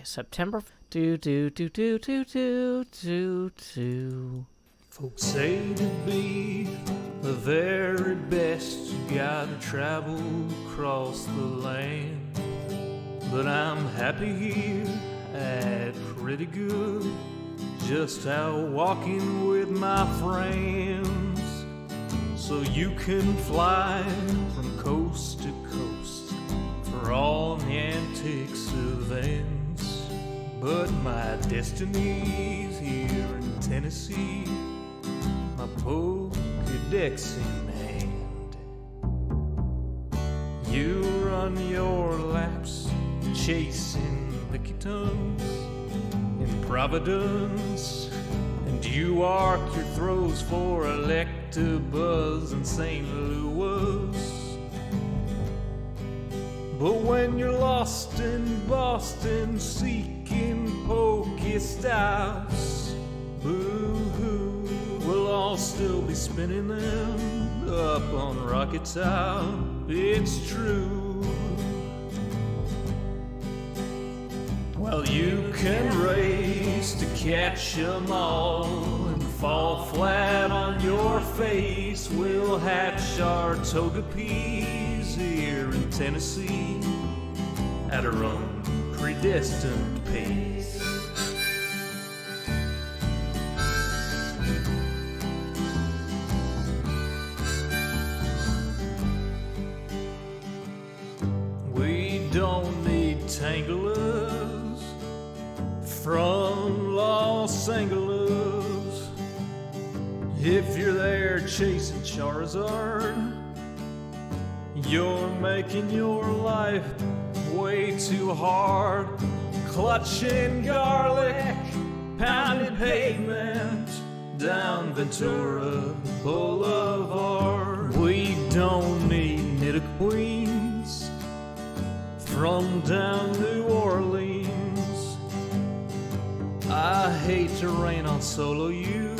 September. Do. Folks say to be the very best, you gotta travel across the land. But I'm happy here at pretty good, just out walking with my friends. So you can fly from coast to coast for all the antics of ends. But my destiny's here in Tennessee, my Pokédex in hand. You run your laps chasing licky tongues in Providence, and you arc your throws for Electabuzz in St. Louis. But when you're lost in Boston seeking Pokestops, boo-hoo, we'll all still be spinning them up on Rocket Top. It's true. Well, you can race to catch 'em all and fall flat on your face. We'll hatch our Togepi's here in Tennessee at our own predestined pace. We don't need Tanglers from Los Angeles. If you're there chasing Charizard, you're making your life way too hard. Clutching garlic, pounding pavement down Ventura Boulevard. We don't need Nidoqueens from down New Orleans. I hate to rain on solo you,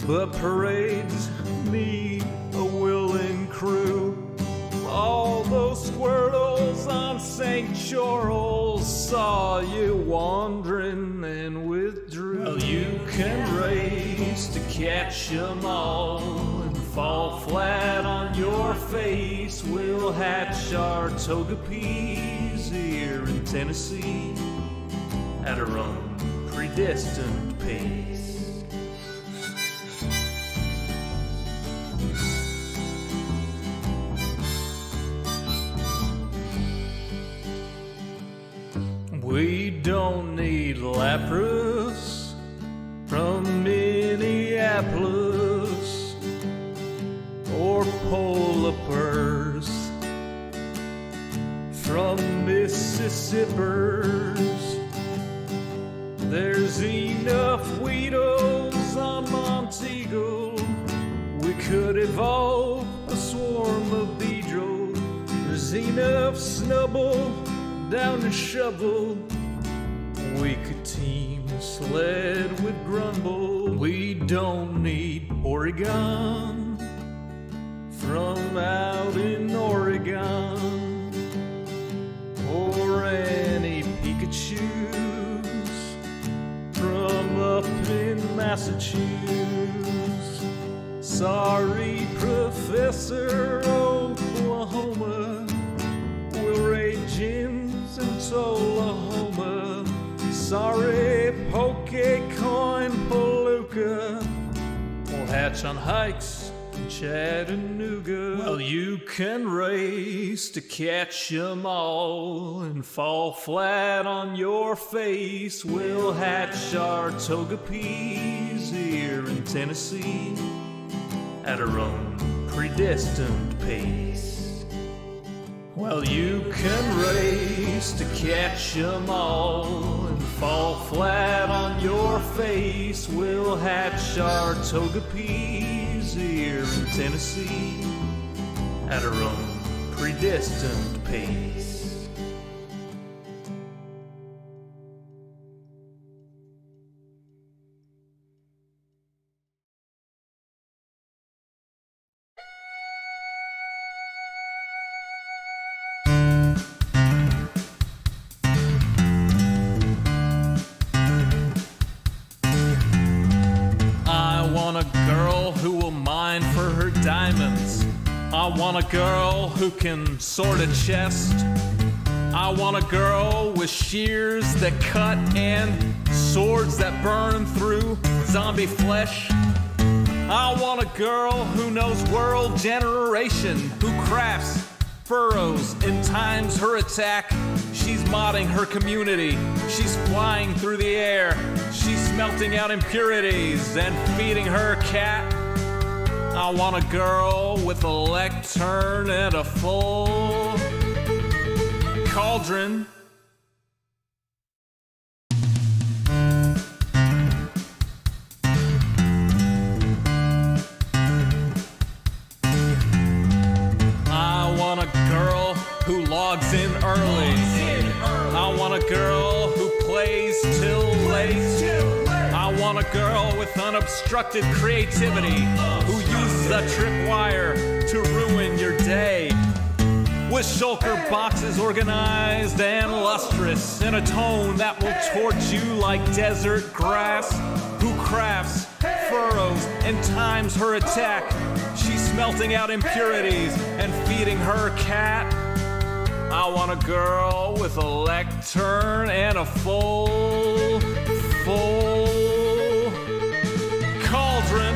but parades need a willing crew. All those Squirtles on St. Charles saw you wandering and withdrew. Well, you can race to catch 'em all and fall flat on your face. We'll hatch our Togepi's here in Tennessee at our own predestined pace. We don't need Lapras from Minneapolis or Polipers from Mississippers. There's enough Weedles on Monteagle. We could evolve a swarm of Beedrill. There's enough Snubbull down to Shovel. We could team Sled with Grumble. We don't need Oregon from out in Oregon or any Pikachus from up in Massachusetts. Sorry, Professor Oklahoma, we'll raid gyms in Tullahoma. Sorry, Pokecoin Palooka, we'll hatch on hikes in Chattanooga. Well, you can race to catch 'em all and fall flat on your face. We'll hatch our Togepi's here in Tennessee at our own predestined pace. Well, you can race to catch 'em all and fall flat on your face. We'll hatch our Togepi's here in Tennessee at our own predestined pace. diamonds. I want a girl who can sort a chest. I want a girl with shears that cut and swords that burn through zombie flesh. I want a girl who knows world generation, who crafts furrows and times her attack. She's modding her community. She's flying through the air. She's smelting out impurities and feeding her cat. I want a girl with a lectern and a full cauldron. I want a girl who logs in early. I want a girl who plays till late. I want a girl with unobstructed creativity who uses a tripwire to ruin your day. With shulker boxes organized and lustrous in a tone that will torch you like desert grass. Who crafts furrows and times her attack. She's smelting out impurities and feeding her cat. I want a girl with a lectern and a full cauldron.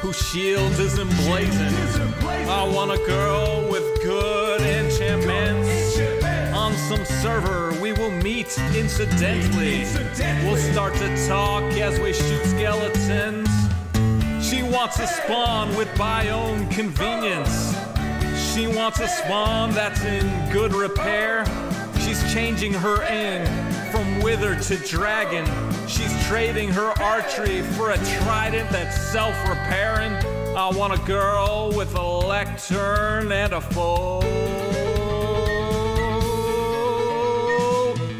Whose shield is emblazoned. I want a girl with good enchantments. On some server we will meet incidentally. We'll start to talk as we shoot skeletons. She wants a spawn with biome convenience. She wants a spawn that's in good repair. She's changing her aim from wither to dragon. She's trading her archery for a trident that's self-repairing. I want a girl with a lectern and a full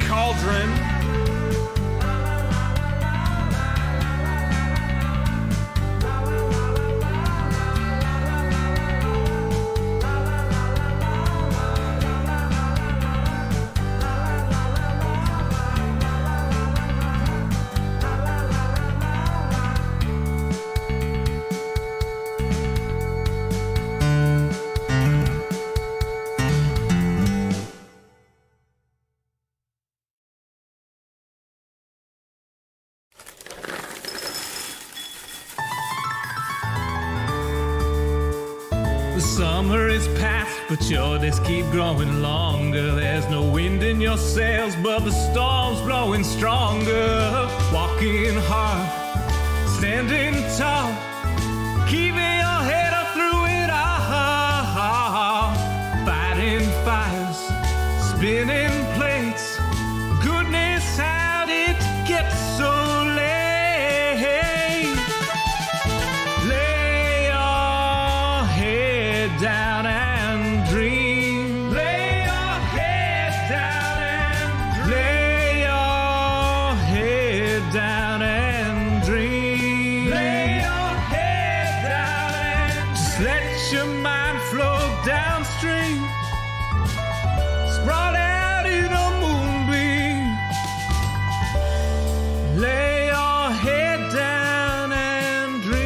cauldron. Summer is past, but your days keep growing longer. There's no wind in your sails, but the storm's blowing stronger. Walking hard, standing tall, keeping your head up through it all. Fighting fires, spinning plates. Goodness, how did it get so late? Down and dream. Lay your head down and dream. Lay your head down and dream. Lay your head down and dream. Just let your mind flow downstream. Sprawl out in a moonbeam. Lay your head down and dream.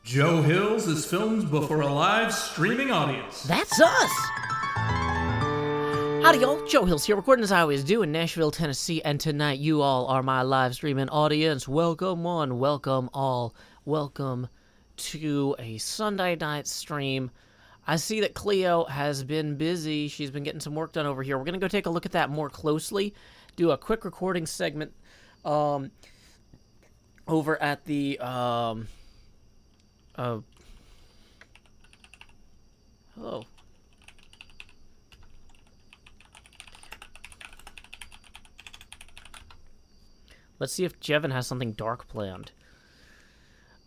Joe Hills is filmed before a live streaming audience. That's us! Howdy, y'all. Joe Hills here, recording as I always do in Nashville, Tennessee, and tonight you all are my live streaming audience. Welcome one, welcome all, welcome to a Sunday night stream. I see that Cleo has been busy. She's been getting some work done over here. We're going to go take a look at that more closely, do a quick recording segment over at the... hello. Let's see if Jevin has something dark planned.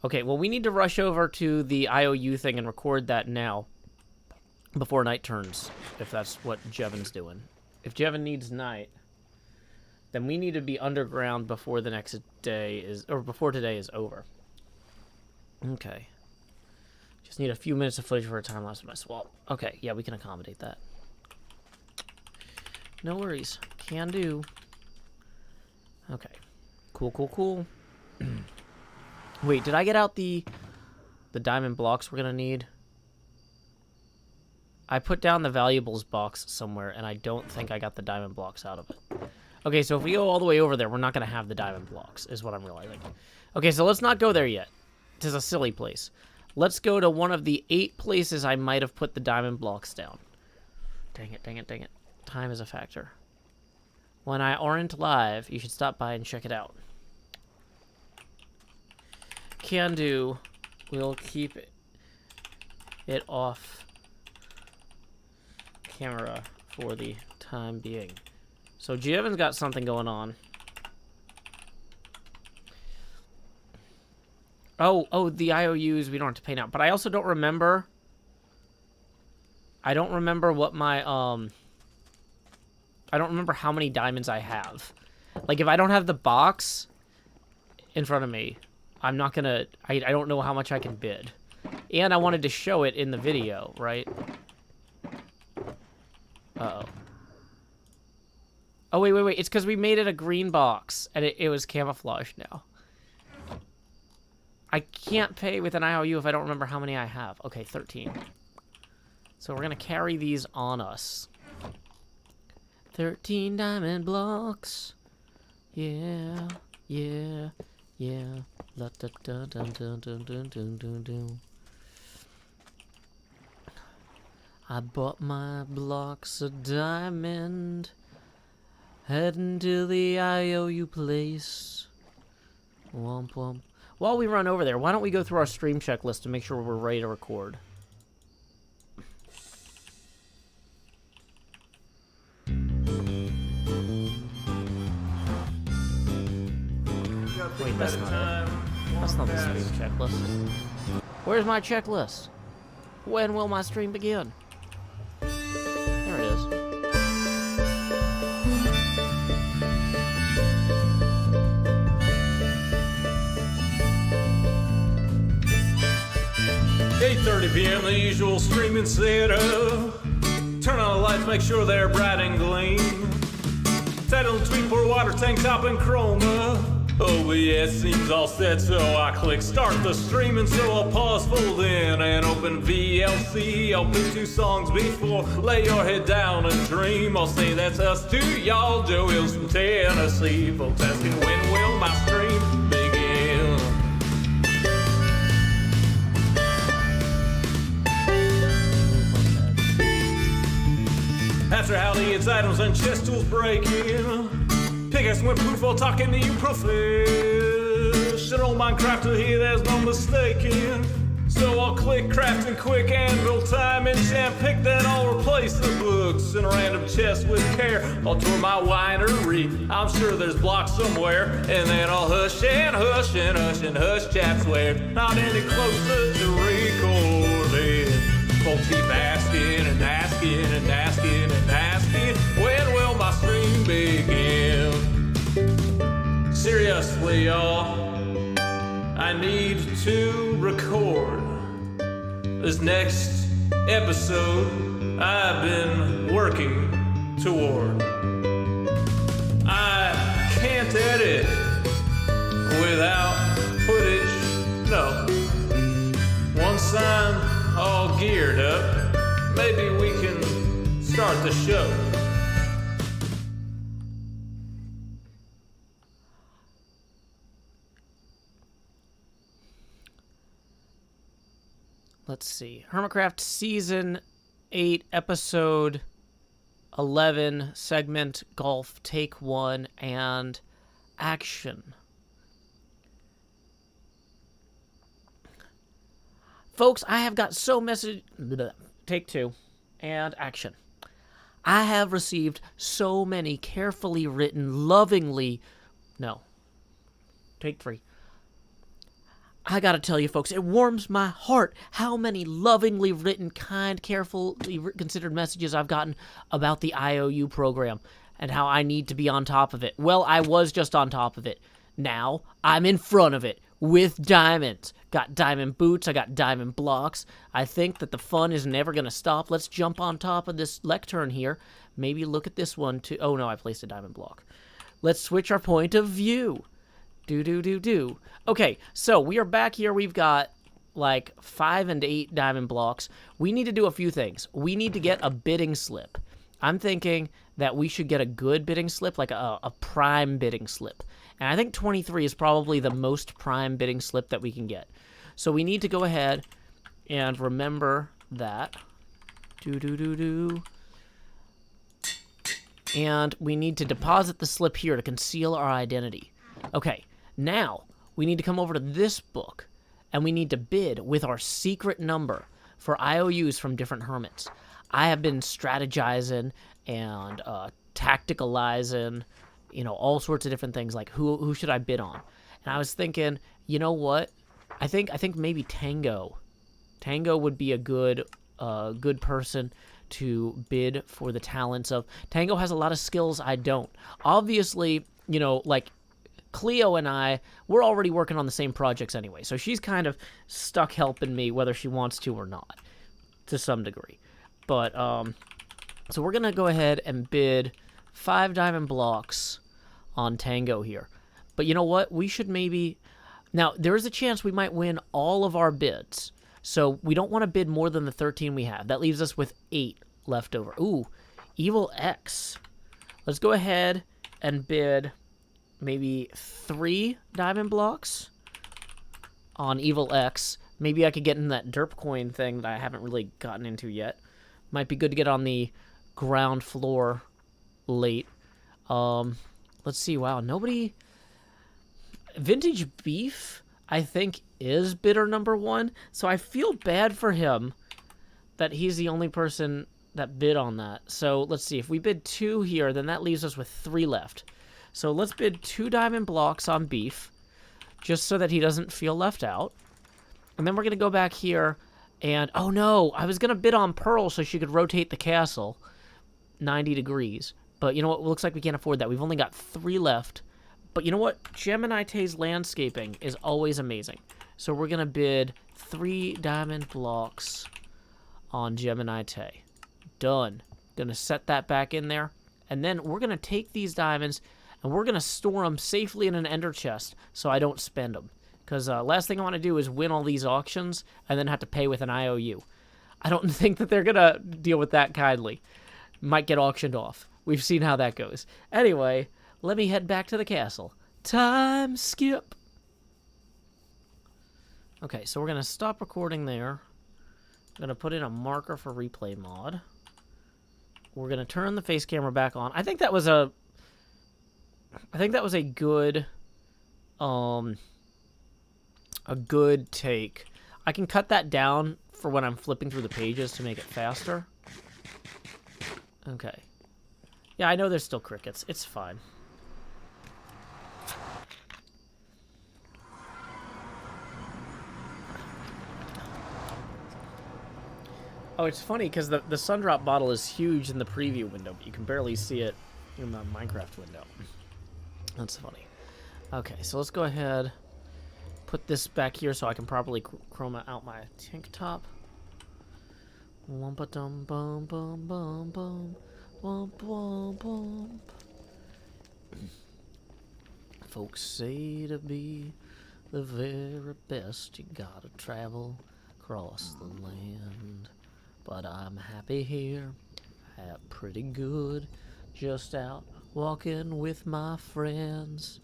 Okay, well, we need to rush over to the IOU thing and record that now before night turns, if that's what Jevin's doing. If Jevin needs night, then we need to be underground before the next day is, or before today is over. Okay. Just need a few minutes of footage for a time lapse of my swap. Okay, yeah, we can accommodate that. No worries. Can do. Okay. Cool, cool, cool. Wait, did I get out the diamond blocks we're gonna need? I put down the valuables box somewhere, and I don't think I got the diamond blocks out of it. Okay, so if we go all the way over there, we're not gonna have the diamond blocks, is what I'm realizing. Okay, so let's not go there yet. It is a silly place. Let's go to one of the 8 places I might have put the diamond blocks down. Dang it, dang it, dang it. Time is a factor. When I aren't live, you should stop by and check it out. Can do. We'll keep it off camera for the time being. So Jevin's got something going on. Oh, the IOUs we don't have to pay now. But I also don't remember. I don't remember what my, I don't remember how many diamonds I have. Like, if I don't have the box in front of me, I'm not gonna, I don't know how much I can bid. And I wanted to show it in the video, right? Uh-oh. Oh, wait. It's because we made it a green box, and it was camouflaged now. I can't pay with an IOU if I don't remember how many I have. Okay, 13. So we're going to carry these on us. 13 diamond blocks. Yeah. La da da dun dun dun dun dun dun dun. I bought my blocks of diamond. Heading to the IOU place. Womp womp. While we run over there, why don't we go through our stream checklist to make sure we're ready to record? Wait, that's not it. That's not the stream checklist. Where's my checklist? When will my stream begin? There it is. "8:30 p.m. the usual streaming setup. Turn on the lights, make sure they're bright and gleam. Title and tweet, pour water, tank top and chroma. OBS seems all set, so I click start the streaming. So I'll pause, fold in, and open VLC. I'll pick 2 songs before lay your head down and dream. I'll say that's us to y'all, Joe Hills from Tennessee. Folks asking when will my stream begin. After howdy, it's items and chest tools breaking. Pickaxe went poof while talking to you professional Minecrafter here, there's no mistaking. So I'll click crafting quick anvil time and champ pick, then I'll replace the books in a random chest with care. I'll tour my winery, I'm sure there's blocks somewhere, and then I'll hush and hush and hush and hush chat swear. Not any closer to recording. Folks keep asking and asking and asking and asking, when will my stream begin? Seriously, y'all, I need to record this next episode I've been working toward. I can't edit without footage, no. Once I'm all geared up, maybe we can start the show. Let's see. HermitCraft Season 8, Episode 11, Segment Golf, Take 1, and Action. Folks, I have got Take 2, and Action. I have received so many carefully written, Take 3. I gotta tell you, folks, it warms my heart how many lovingly written, kind, carefully considered messages I've gotten about the IOU program and how I need to be on top of it. Well, I was just on top of it. Now, I'm in front of it with diamonds. Got diamond boots, I got diamond blocks. I think that the fun is never gonna stop. Let's jump on top of this lectern here. Maybe look at this one, too. Oh, no, I placed a diamond block. Let's switch our point of view. Do. Okay, so we are back here. We've got like 5 and 8 diamond blocks. We need to do a few things. We need to get a bidding slip. I'm thinking that we should get a good bidding slip, like a prime bidding slip. And I think 23 is probably the most prime bidding slip that we can get. So we need to go ahead and remember that. Do. And we need to deposit the slip here to conceal our identity. Okay, now we need to come over to this book, and we need to bid with our secret number for IOUs from different hermits. I have been strategizing and tacticalizing, you know, all sorts of different things, like who should I bid on? And I was thinking, you know what? I think maybe Tango. Tango would be a good person to bid for the talents of. Tango has a lot of skills I don't. Obviously, you know, like Cleo and I, we're already working on the same projects anyway, so she's kind of stuck helping me whether she wants to or not, to some degree. But, so we're going to go ahead and bid 5 diamond blocks on Tango here. But you know what? We should maybe... Now, there is a chance we might win all of our bids, so we don't want to bid more than the 13 we have. That leaves us with 8 left over. Ooh, Evil X. Let's go ahead and bid maybe 3 diamond blocks on Evil X. Maybe I could get in that derp coin thing that I haven't really gotten into yet. Might be good to get on the ground floor late. Let's see. Wow, nobody... Vintage Beef, I think, is bidder number 1, so I feel bad for him that he's the only person that bid on that. So let's see. If we bid 2 here, then that leaves us with 3 left. So let's bid 2 diamond blocks on Beef, just so that he doesn't feel left out. And then we're going to go back here, and... Oh, no! I was going to bid on Pearl so she could rotate the castle 90 degrees. But you know what? It looks like we can't afford that. We've only got 3 left. But you know what? Gemini's landscaping is always amazing. So we're going to bid 3 diamond blocks on Gemini. Done. Going to set that back in there. And then we're going to take these diamonds and we're going to store them safely in an ender chest so I don't spend them. Because last thing I want to do is win all these auctions and then have to pay with an IOU. I don't think that they're going to deal with that kindly. Might get auctioned off. We've seen how that goes. Anyway, let me head back to the castle. Time skip. Okay, so we're going to stop recording there. I'm going to put in a marker for replay mod. We're going to turn the face camera back on. I think that was a good take. I can cut that down for when I'm flipping through the pages to make it faster. Okay. Yeah, I know there's still crickets. It's fine. Oh, it's funny because the Sundrop bottle is huge in the preview window, but you can barely see it in the Minecraft window. That's funny. Okay, so let's go ahead, put this back here so I can properly chroma out my tank top. Wumpa-dum bum bum bum bum wump wump wump. Folks say to be the very best, you gotta travel across the land. But I'm happy here, pretty good, just out walking with my friends.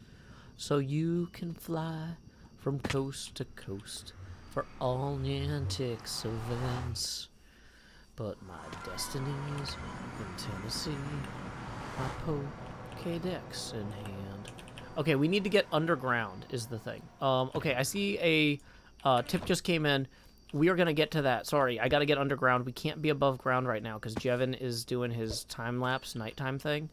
So you can fly from coast to coast for all Niantic's events. But my destiny's in Tennessee, my Pokédex in hand. Okay, we need to get underground is the thing. Okay, I see a tip just came in. We are going to get to that. Sorry, I got to get underground. We can't be above ground right now because Jevin is doing his time-lapse nighttime thing.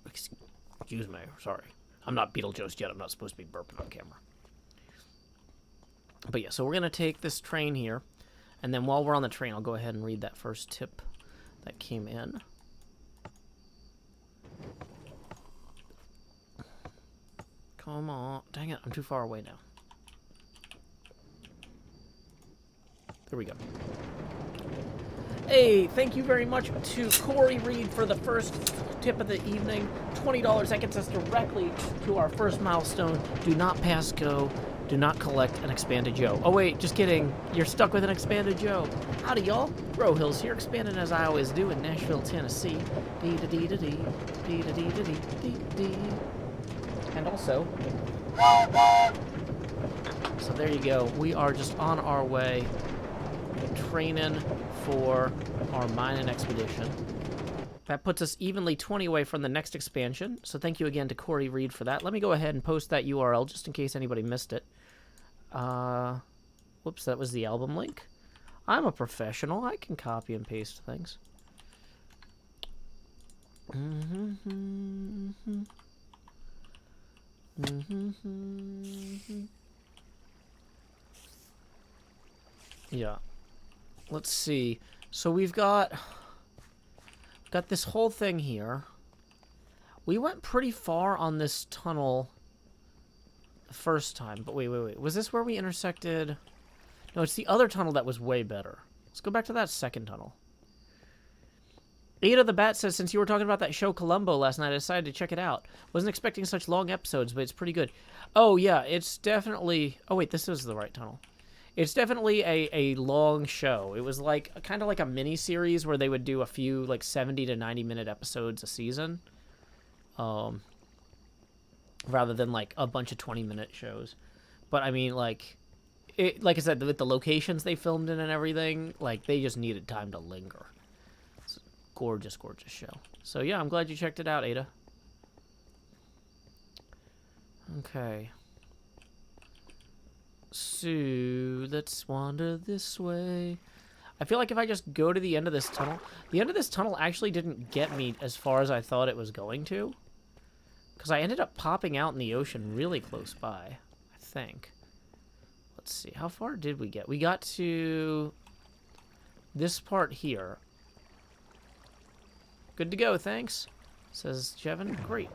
Excuse me. Sorry. I'm not Beetlejuice yet. I'm not supposed to be burping on camera. But yeah, so we're going to take this train here. And then while we're on the train, I'll go ahead and read that first tip that came in. Come on. Dang it, I'm too far away now. There we go. Hey, thank you very much to Corey Reed for the first tip of the evening. $20, that gets us directly to our first milestone. Do not pass go. Do not collect an expanded Joe. Oh wait, just kidding. You're stuck with an expanded Joe. Howdy, y'all. Bro Hills here, expanding as I always do in Nashville, Tennessee. Dee-da-dee-da-dee, dee-da-dee-da-dee, dee-dee. And also... So there you go. We are just on our way, training for our mining expedition. That puts us evenly 20 away from the next expansion, so thank you again to Corey Reed for that. Let me go ahead and post that URL just in case anybody missed it. Whoops, that was the album link. I'm a professional. I can copy and paste things. Yeah. Let's see. So we've got this whole thing here. We went pretty far on this tunnel the first time, but wait. Was this where we intersected? No, it's the other tunnel that was way better. Let's go back to that second tunnel. Ada the Bat says, since you were talking about that show Columbo last night, I decided to check it out. Wasn't expecting such long episodes, but it's pretty good. Oh, yeah, it's definitely... Oh, wait, this is the right tunnel. It's definitely a long show. It was like kind of like a mini-series where they would do a few, like, 70 to 90-minute episodes a season. Rather than, like, a bunch of 20-minute shows. But, I mean, like I said, with the locations they filmed in and everything, like, they just needed time to linger. It's a gorgeous, gorgeous show. So, yeah, I'm glad you checked it out, Ada. Okay. So, let's wander this way. I feel like if I just go to the end of this tunnel... The end of this tunnel actually didn't get me as far as I thought it was going to. Because I ended up popping out in the ocean really close by, I think. Let's see, how far did we get? We got to this part here. Good to go, thanks, says Jevin. Great.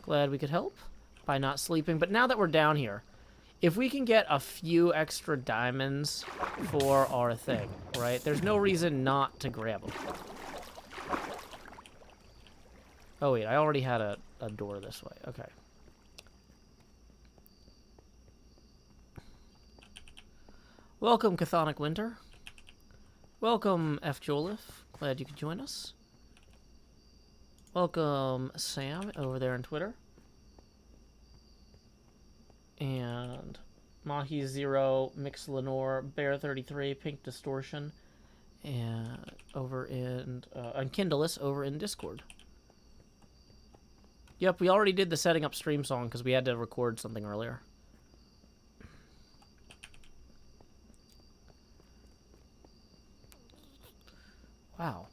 Glad we could help by not sleeping. But now that we're down here, if we can get a few extra diamonds for our thing, right? There's no reason not to grab them. Oh, wait, I already had a door this way. Okay. Welcome, Chthonic Winter. Welcome, F. Joliffe. Glad you could join us. Welcome, Sam, over there on Twitter. And Mahi Zero, Mix Lenore, Bear 33, Pink Distortion, and over in Kindleus over in Discord. Yep, we already did the setting up stream song because we had to record something earlier. Wow.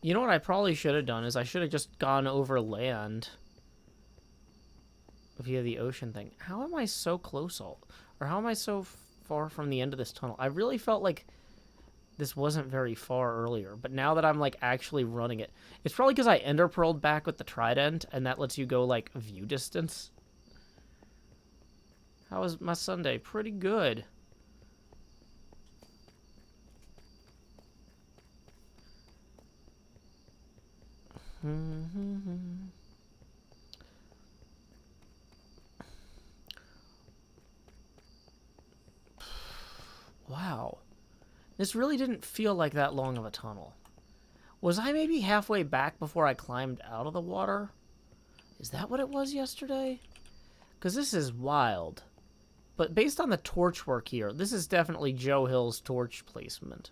You know what I probably should have done is I should have just gone over land via the ocean thing. How am I so close or how am I so far from the end of this tunnel? I really felt like this wasn't very far earlier, but now that I'm like actually running it, it's probably because I ender pearled back with the trident and that lets you go like view distance. How was my Sunday? Pretty good. Wow. This really didn't feel like that long of a tunnel. Was I maybe halfway back before I climbed out of the water? Is that what it was yesterday? Because this is wild. But based on the torch work here, this is definitely Joe Hill's torch placement.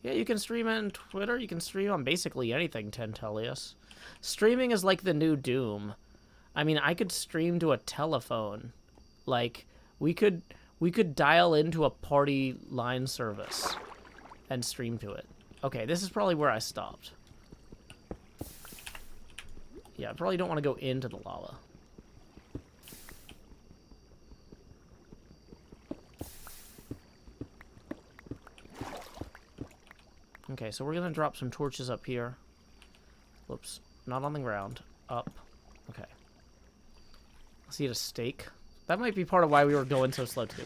Yeah, you can stream on Twitter. You can stream on basically anything, Tentelius. Streaming is like the new Doom. I mean, I could stream to a telephone. Like, we could dial into a party line service and stream to it. Okay, this is probably where I stopped. Yeah, I probably don't want to go into the lava. Okay, so we're going to drop some torches up here. Whoops. Not on the ground. Up. Okay. I see a stake. That might be part of why we were going so slow, too.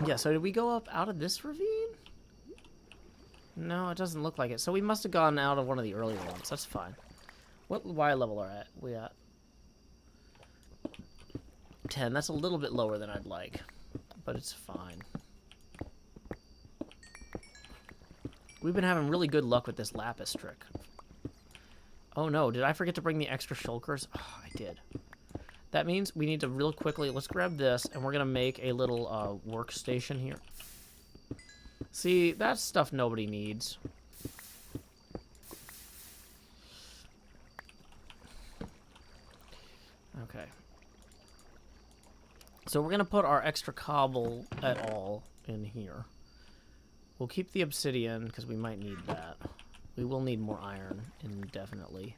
Yeah, so did we go up out of this ravine? No, it doesn't look like it. So we must have gone out of one of the earlier ones. That's fine. What Y level are we at? 10. That's a little bit lower than I'd like. But it's fine. We've been having really good luck with this lapis trick. Oh no, did I forget to bring the extra shulkers? Oh, I did. That means we need to real quickly, let's grab this, and we're going to make a little workstation here. See, that's stuff nobody needs. Okay. So we're going to put our extra cobble at all in here. We'll keep the obsidian, because we might need that. We will need more iron, indefinitely.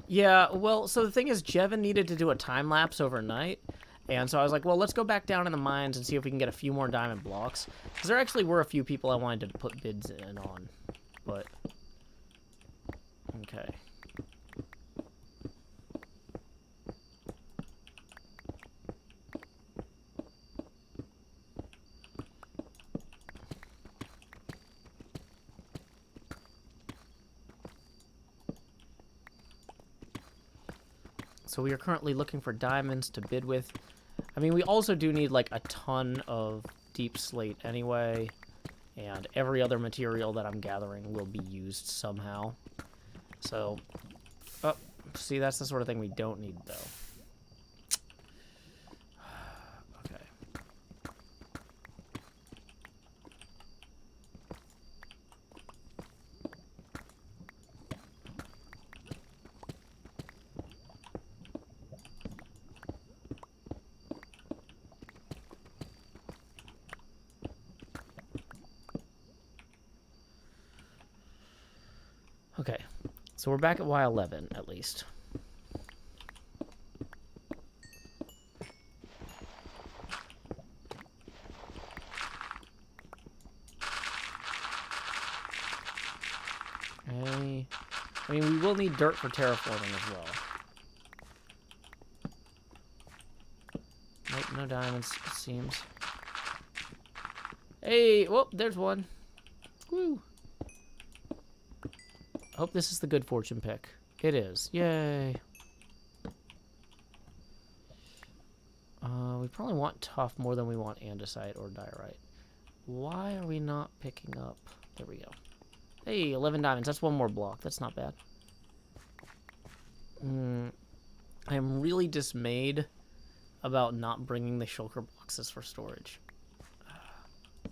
Yeah, well, so the thing is, Jevin needed to do a time-lapse overnight, and so I was like, well, let's go back down in the mines and see if we can get a few more diamond blocks. Because there actually were a few people I wanted to put bids in on, but... Okay. So we are currently looking for diamonds to bid with. I mean, we also do need, like, a ton of deep slate anyway. And every other material that I'm gathering will be used somehow. So, oh, see, that's the sort of thing we don't need, though. Okay. Okay, so we're back at Y11, at least. Okay. I mean, we will need dirt for terraforming as well. Nope, no diamonds, it seems. Hey, whoop, there's one. Woo! Hope this is the good fortune pick. It is. Yay. We probably want tough more than we want andesite or diorite. Why are we not picking up? There we go. Hey, 11 diamonds. That's one more block. That's not bad. I am really dismayed about not bringing the shulker boxes for storage. I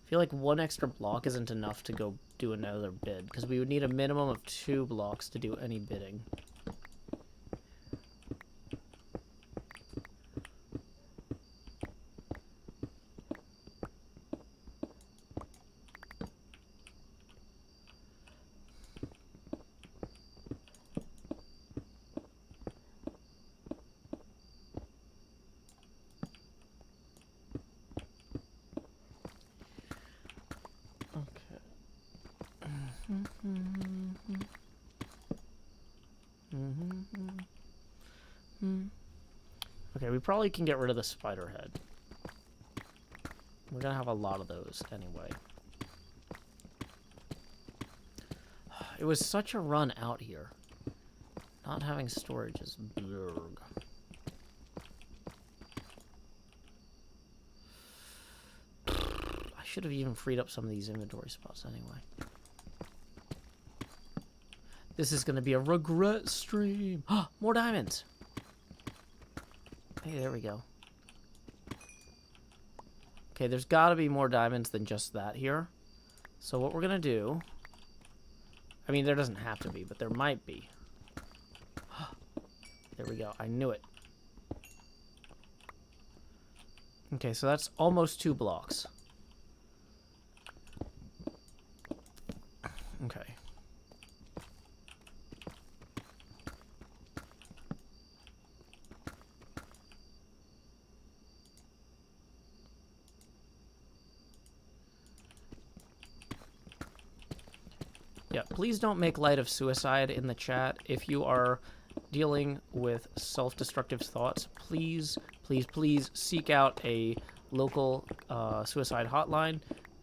feel like one extra block isn't enough to go do another bid, because we would need a minimum of 2 blocks to do any bidding. Okay, we probably can get rid of the spider head. We're gonna have a lot of those anyway. It was such a run out here. Not having storage is blurg. I should have even freed up some of these inventory spots anyway. This is gonna be a regret stream. More diamonds! Hey, there we go. Okay, there's gotta be more diamonds than just that here. So what we're gonna do... I mean, there doesn't have to be, but there might be. There we go. I knew it. Okay, so that's almost 2 blocks. Okay. Yeah, please don't make light of suicide in the chat. If you are dealing with self-destructive thoughts, please, please, please seek out a local suicide hotline.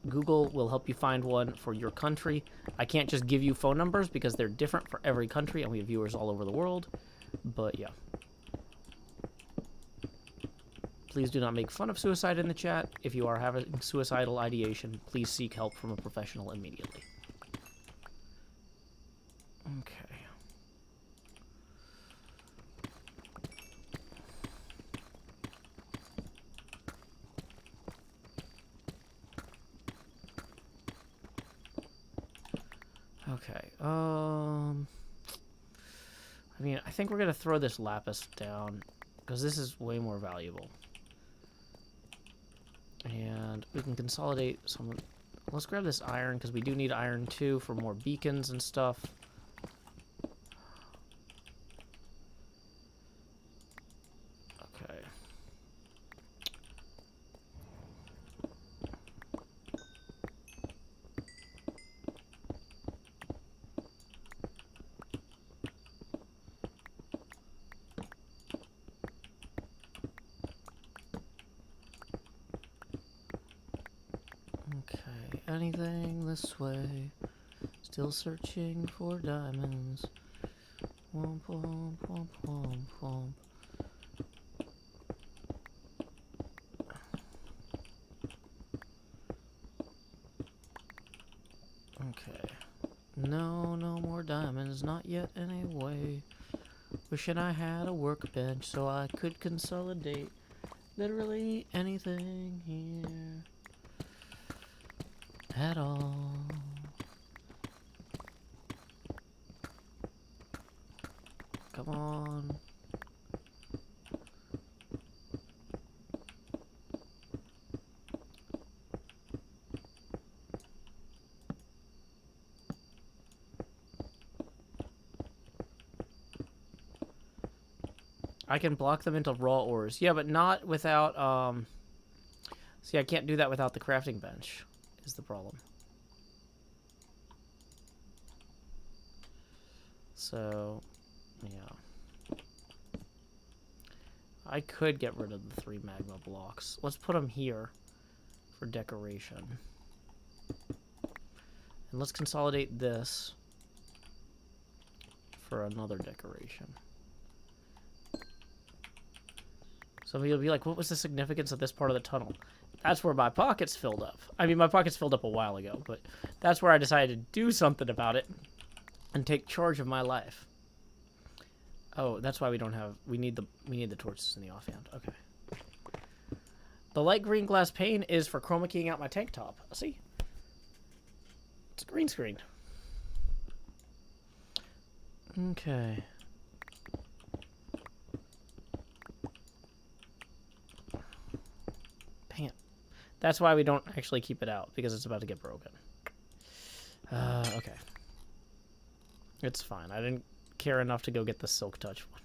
Google will help you find one for your country. I can't just give you phone numbers because they're different for every country, and we have viewers all over the world. But yeah. Please do not make fun of suicide in the chat. If you are having suicidal ideation, please seek help from a professional immediately. Okay. Okay, I mean, I think we're gonna throw this lapis down, because this is way more valuable. And we can consolidate some... Let's grab this iron, because we do need iron too for more beacons and stuff. Okay. Okay, anything this way? Still searching for diamonds. Womp, womp, womp, womp, womp. Okay. No, no more diamonds, not yet anyway. Wishing I had a workbench so I could consolidate literally anything here at all. Come on. I can block them into raw ores. Yeah, but not without, see, I can't do that without the crafting bench, is the problem. So, yeah. I could get rid of the 3 magma blocks. Let's put them here for decoration. And let's consolidate this for another decoration. Some of you will be like, what was the significance of this part of the tunnel? That's where my pockets filled up. I mean, my pockets filled up a while ago, but that's where I decided to do something about it and take charge of my life. Oh, that's why we don't have... We need the torches in the offhand. Okay. The light green glass pane is for chroma keying out my tank top. See? It's a green screen. Okay. Dang it. That's why we don't actually keep it out, because it's about to get broken. Okay. It's fine. I didn't care enough to go get the silk touch one.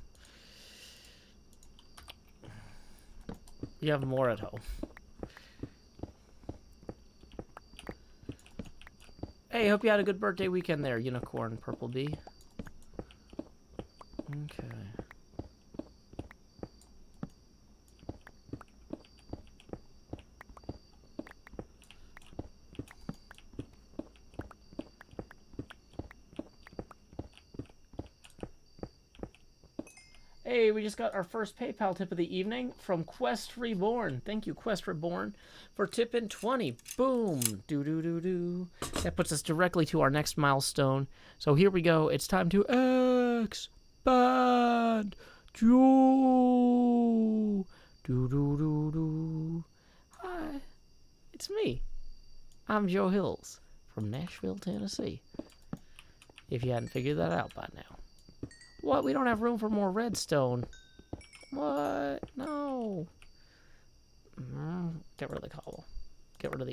You have more at home. Hey, hope you had a good birthday weekend there, Unicorn Purple Bee. Okay. Hey, we just got our first PayPal tip of the evening from Quest Reborn. Thank you, Quest Reborn, for tipping 20. Boom. Do-do-do-do. That puts us directly to our next milestone. So here we go. It's time to expand. Joe. Do-do-do-do. Hi. It's me. I'm Joe Hills from Nashville, Tennessee. If you hadn't figured that out by now. What? We don't have room for more redstone. What? No. Get rid of the cobble. Get rid of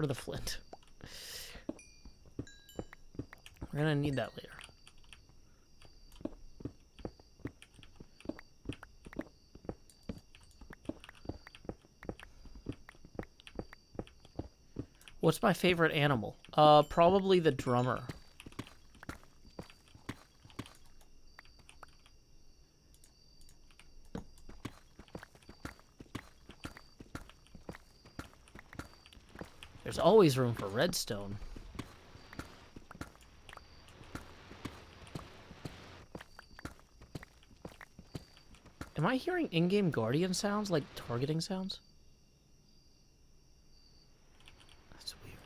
the flint. We're gonna need that later. What's my favorite animal? Probably the drummer. There's always room for redstone. Am I hearing in-game guardian sounds, like targeting sounds? That's weird.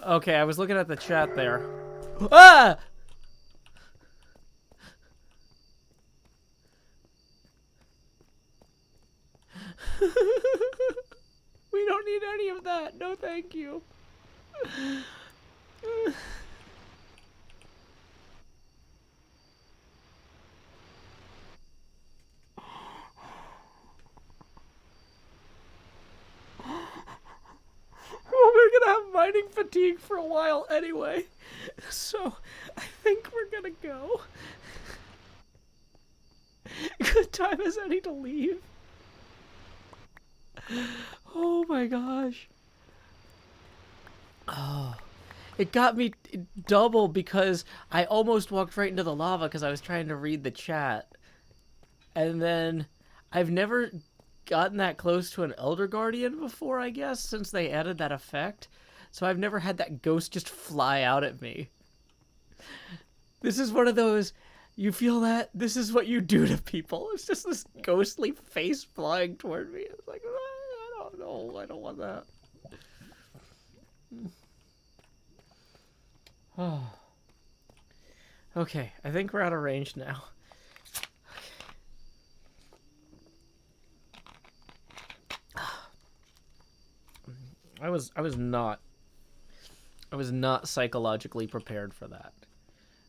Okay, I was looking at the chat there. Ah! We don't need any of that. No, thank you. Well, we're gonna have mining fatigue for a while anyway, so I think we're gonna go. Good time as any to leave. Oh my gosh. Oh, it got me double because I almost walked right into the lava because I was trying to read the chat. And then I've never gotten that close to an Elder Guardian before, I guess, since they added that effect. So I've never had that ghost just fly out at me. This is one of those, you feel that? This is what you do to people. It's just this ghostly face flying toward me. It's like, I don't know. I don't want that. Oh. Okay, I think we're out of range now. I was not psychologically prepared for that.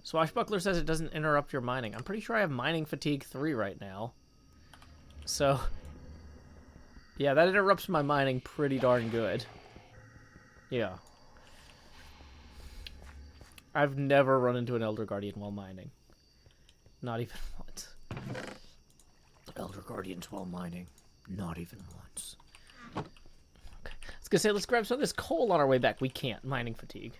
Swashbuckler says it doesn't interrupt your mining. I'm pretty sure I have mining fatigue 3 right now. So, yeah, that interrupts my mining pretty darn good. Yeah. I've never run into an Elder Guardian while mining. Not even once. Elder Guardians while mining. Not even once. Okay. I was gonna say, let's grab some of this coal on our way back. We can't. Mining fatigue.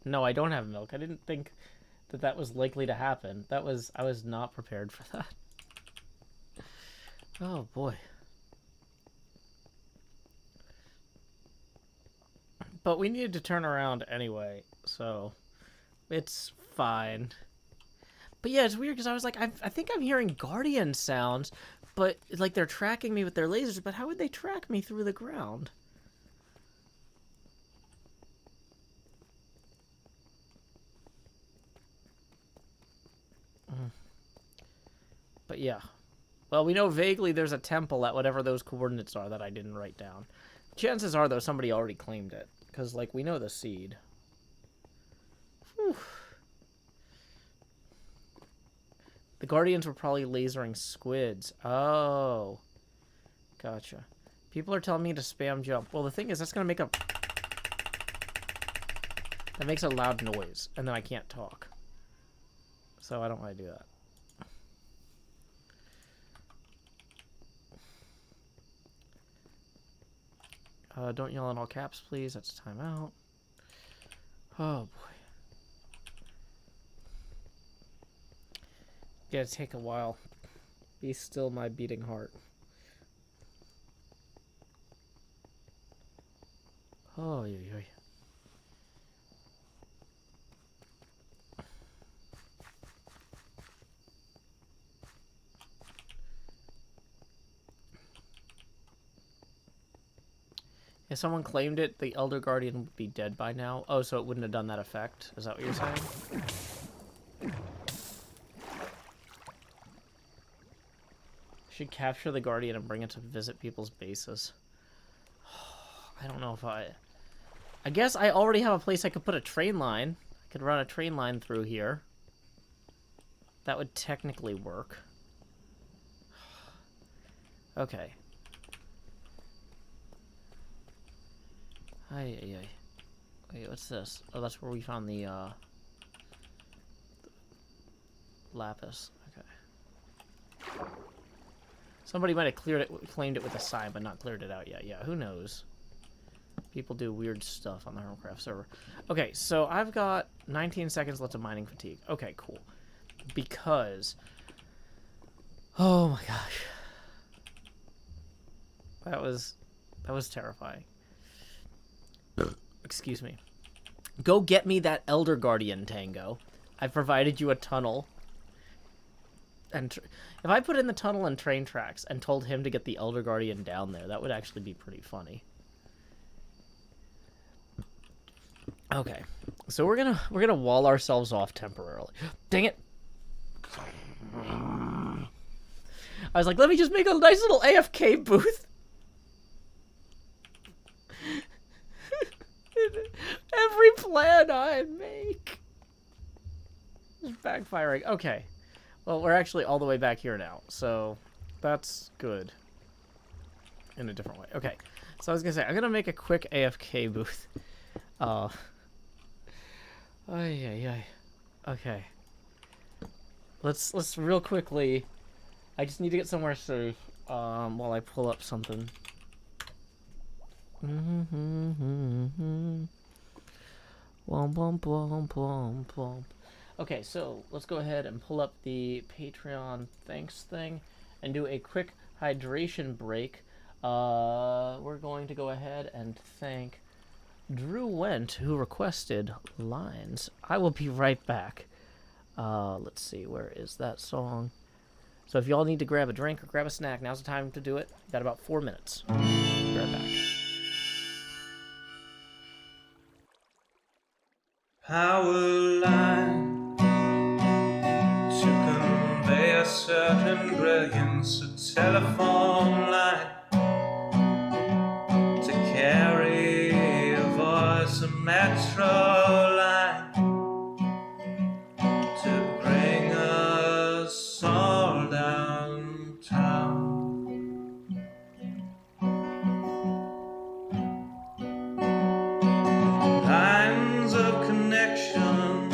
No, I don't have milk. I didn't think that that was likely to happen. I was not prepared for that. Oh boy. But we needed to turn around anyway, so it's fine. But yeah, it's weird because I was like, I think I'm hearing guardian sounds, but like they're tracking me with their lasers, but how would they track me through the ground? But yeah. Well, we know vaguely there's a temple at whatever those coordinates are that I didn't write down. Chances are, though, somebody already claimed it. Because, like, we know the seed. Whew. The Guardians were probably lasering squids. Oh. Gotcha. People are telling me to spam jump. Well, the thing is, that's going to make a... That makes a loud noise. And then I can't talk. So I don't want to do that. Don't yell in all caps, please. That's timeout. Oh, boy. Gonna take a while. Be still, my beating heart. Oh, yeah. If someone claimed it, the Elder Guardian would be dead by now. Oh, so it wouldn't have done that effect? Is that what you're saying? Should capture the Guardian and bring it to visit people's bases. I don't know if I guess I already have a place I could put a train line. I could run a train line through here. That would technically work. Okay. Ay. Wait, what's this? Oh, that's where we found the lapis. Okay. Somebody might have claimed it with a sign, but not cleared it out yet. Yeah, who knows? People do weird stuff on the HermitCraft server. Okay, so I've got 19 seconds left of mining fatigue. Okay, cool. Because... oh my gosh. That was terrifying. Excuse me. Go get me that Elder Guardian, Tango. I've provided you a tunnel. And if I put in the tunnel and train tracks and told him to get the Elder Guardian down there, that would actually be pretty funny. Okay, so we're gonna wall ourselves off temporarily. Dang it! I was like, let me just make a nice little AFK booth. Every plan I make is backfiring. Okay. Well, we're actually all the way back here now, so that's good. In a different way. Okay. So I was gonna say, I'm gonna make a quick AFK booth. Okay. Let's real quickly. I just need to get somewhere safe. While I pull up something. Okay, so let's go ahead and pull up the Patreon thanks thing and do a quick hydration break. We're going to go ahead and thank Drew Went, who requested lines. I will be right back. Let's see, where is that song? So if y'all need to grab a drink or grab a snack, now's the time to do it. Got about 4 minutes. Be right back. Power line to convey a certain brilliance, a telephone line to carry a voice, a metro line to bring us all downtown. Lines of connection,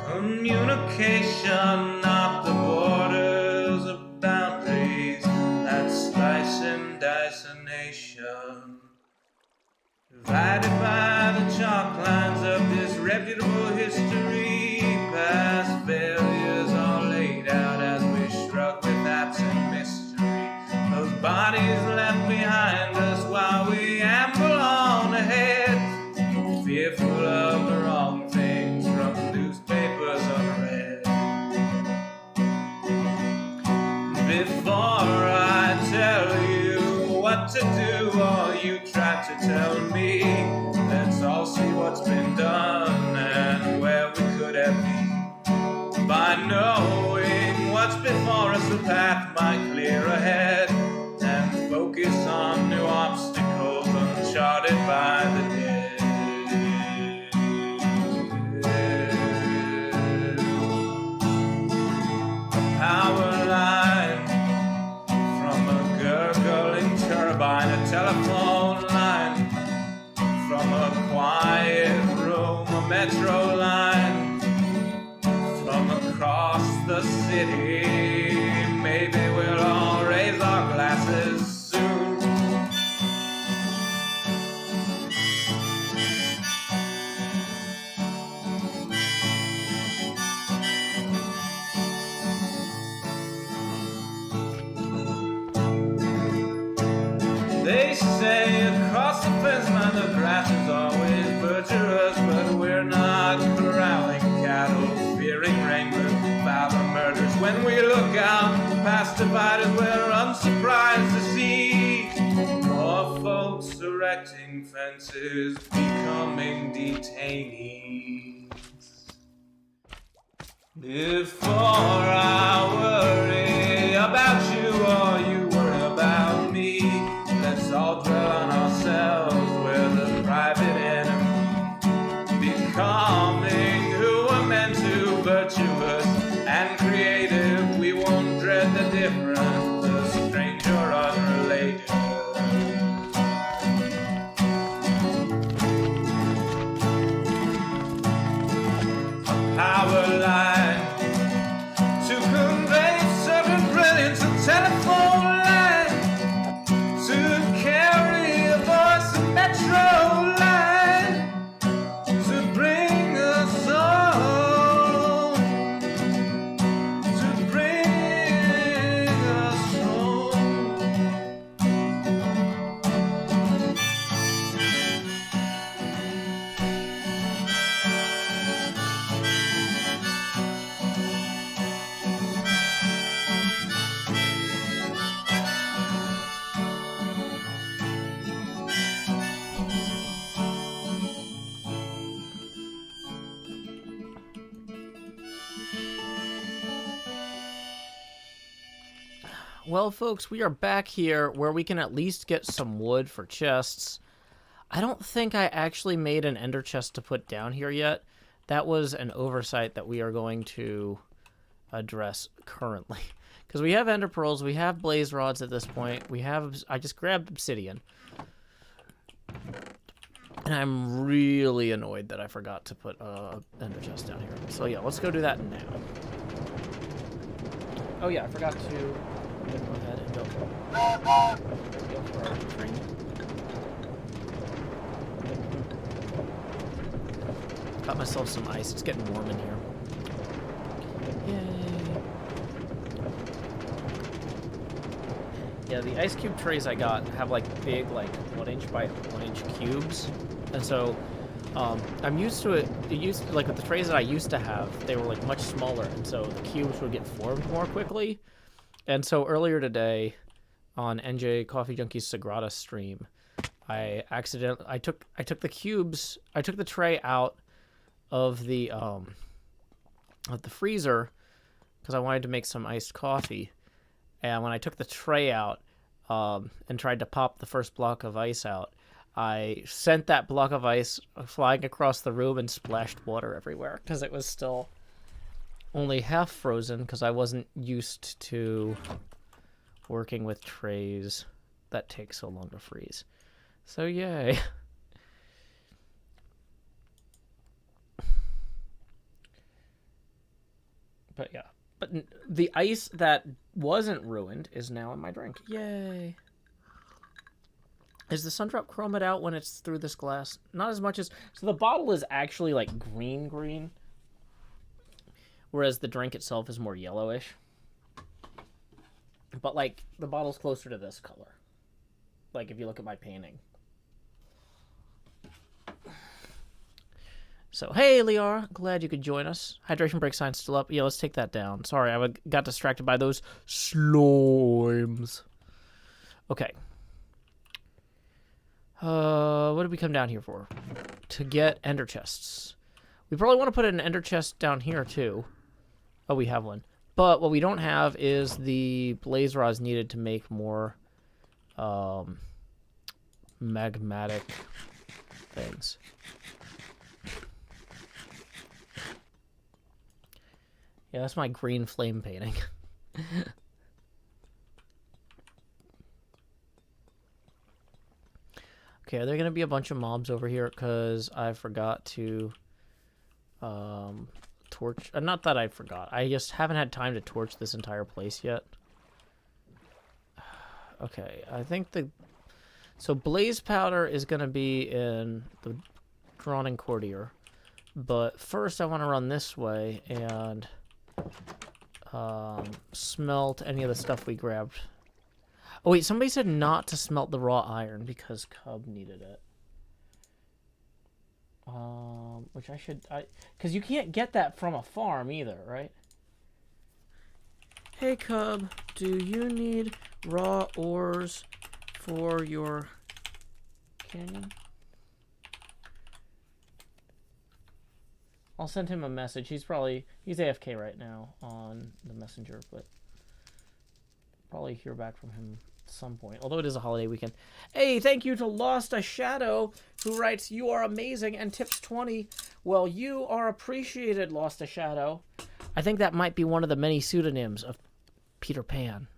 communication, not the borders of boundaries that slice and dice a nation. Divided by the chalk lines of disreputable history, past failures are laid out as we shrug with absent mystery. Those bodies left behind us while we amble on ahead, fearful of the wrong things from newspapers unread. Before I tell you what to do, or you try to tell me, let's all see what's been done and where we could have been. By knowing what's before us, the path might clear ahead, and focus on new obstacles uncharted by the dead. Power line from a gurgling turbine, a telephone line from a quiet room, a metro line from across the city. Maybe we'll all raise our glasses soon. They say across the fence line the grass is always butcherous, but we're not corralling cattle, fearing wranglers about the murders. When we look out past dividers, we're unsurprised to see more folks erecting fences, becoming detainees. Before I worry about you or you worry about me. Let's all dwell on ourselves. We're the private enemy. Becoming who we're meant to, virtuous and creative. We won't dread the difference, the strange or unrelated. Power line to convey certain brilliance, a telephone line to carry a voice, a metro line to bring us home, to bring us home. Well, folks, we are back here where we can at least get some wood for chests. I don't think I actually made an ender chest to put down here yet. That was an oversight that we are going to address currently. Because we have ender pearls, we have blaze rods at this point. I just grabbed obsidian. And I'm really annoyed that I forgot to put ender chest down here. So yeah, let's go do that now. Oh yeah, I forgot to go ahead and go for our train. Got myself some ice. It's getting warm in here. Yay. Yeah, the ice cube trays I got have like big, like 1" by 1" cubes. And so I'm used to it. Like with the trays that I used to have, they were like much smaller. And so the cubes would get formed more quickly. And so earlier today on NJ Coffee Junkies Sagrada stream, I took the cubes, I took the tray out of the freezer because I wanted to make some iced coffee. And when I took the tray out and tried to pop the first block of ice out, I sent that block of ice flying across the room and splashed water everywhere because it was still only half frozen because I wasn't used to working with trays that take so long to freeze. So yay. But yeah. But the ice that wasn't ruined is now in my drink. Yay. Is the sundrop chromed out when it's through this glass? Not as much as... So the bottle is actually like green. Whereas the drink itself is more yellowish. But like the bottle's closer to this color. Like if you look at my painting. So, hey, Liara. Glad you could join us. Hydration break sign's still up. Yeah, let's take that down. Sorry, I got distracted by those slimes. Okay. What did we come down here for? To get ender chests. We probably want to put an ender chest down here, too. Oh, we have one. But what we don't have is the blaze rods needed to make more magmatic things. Yeah, that's my green flame painting. Okay, are there going to be a bunch of mobs over here? Because I forgot to torch... not that I forgot. I just haven't had time to torch this entire place yet. Okay, I think the... So blaze powder is going to be in the Drawing Courtier. But first I want to run this way and... smelt any of the stuff we grabbed. Oh wait, somebody said not to smelt the raw iron because Cub needed it. Which I should, because you can't get that from a farm either, right? Hey Cub, do you need raw ores for your canyon? I'll send him a message. He's AFK right now on the messenger, but probably hear back from him at some point, although it is a holiday weekend. Hey, thank you to Lost a Shadow, who writes, "You are amazing," and tips 20. Well, you are appreciated, Lost a Shadow. I think that might be one of the many pseudonyms of Peter Pan,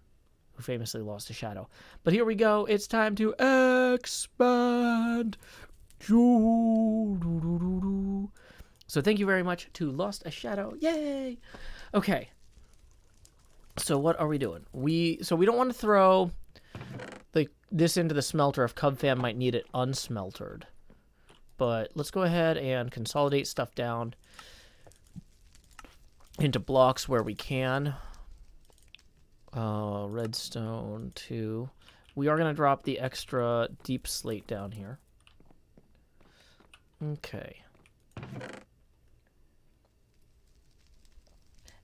who famously lost a shadow. But here we go. It's time to expand. So thank you very much to Lost a Shadow. Yay! Okay. So what are we doing? We don't want to throw this into the smelter if cubfan might need it unsmeltered. But let's go ahead and consolidate stuff down into blocks where we can. Redstone 2. We are going to drop the extra deep slate down here. Okay.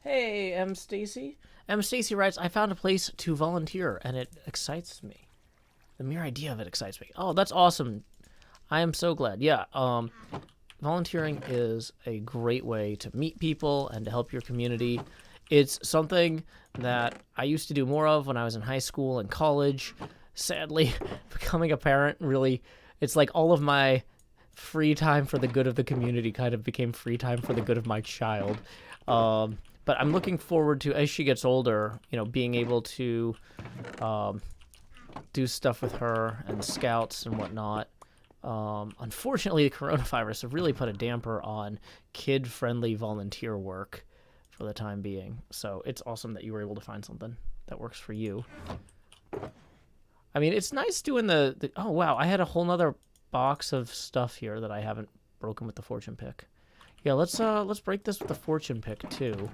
Hey, M. Stacy. M. Stacy writes, "I found a place to volunteer, and it excites me. The mere idea of it excites me." Oh, that's awesome. I am so glad. Yeah, volunteering is a great way to meet people and to help your community. It's something that I used to do more of when I was in high school and college. Sadly, becoming a parent really, it's like all of my free time for the good of the community kind of became free time for the good of my child. But I'm looking forward to, as she gets older, being able to do stuff with her and scouts and whatnot. Unfortunately, the coronavirus have really put a damper on kid-friendly volunteer work for the time being. So it's awesome that you were able to find something that works for you. I mean, it's nice doing the oh, wow, I had a whole nother box of stuff here that I haven't broken with the fortune pick. Yeah, let's break this with the fortune pick too.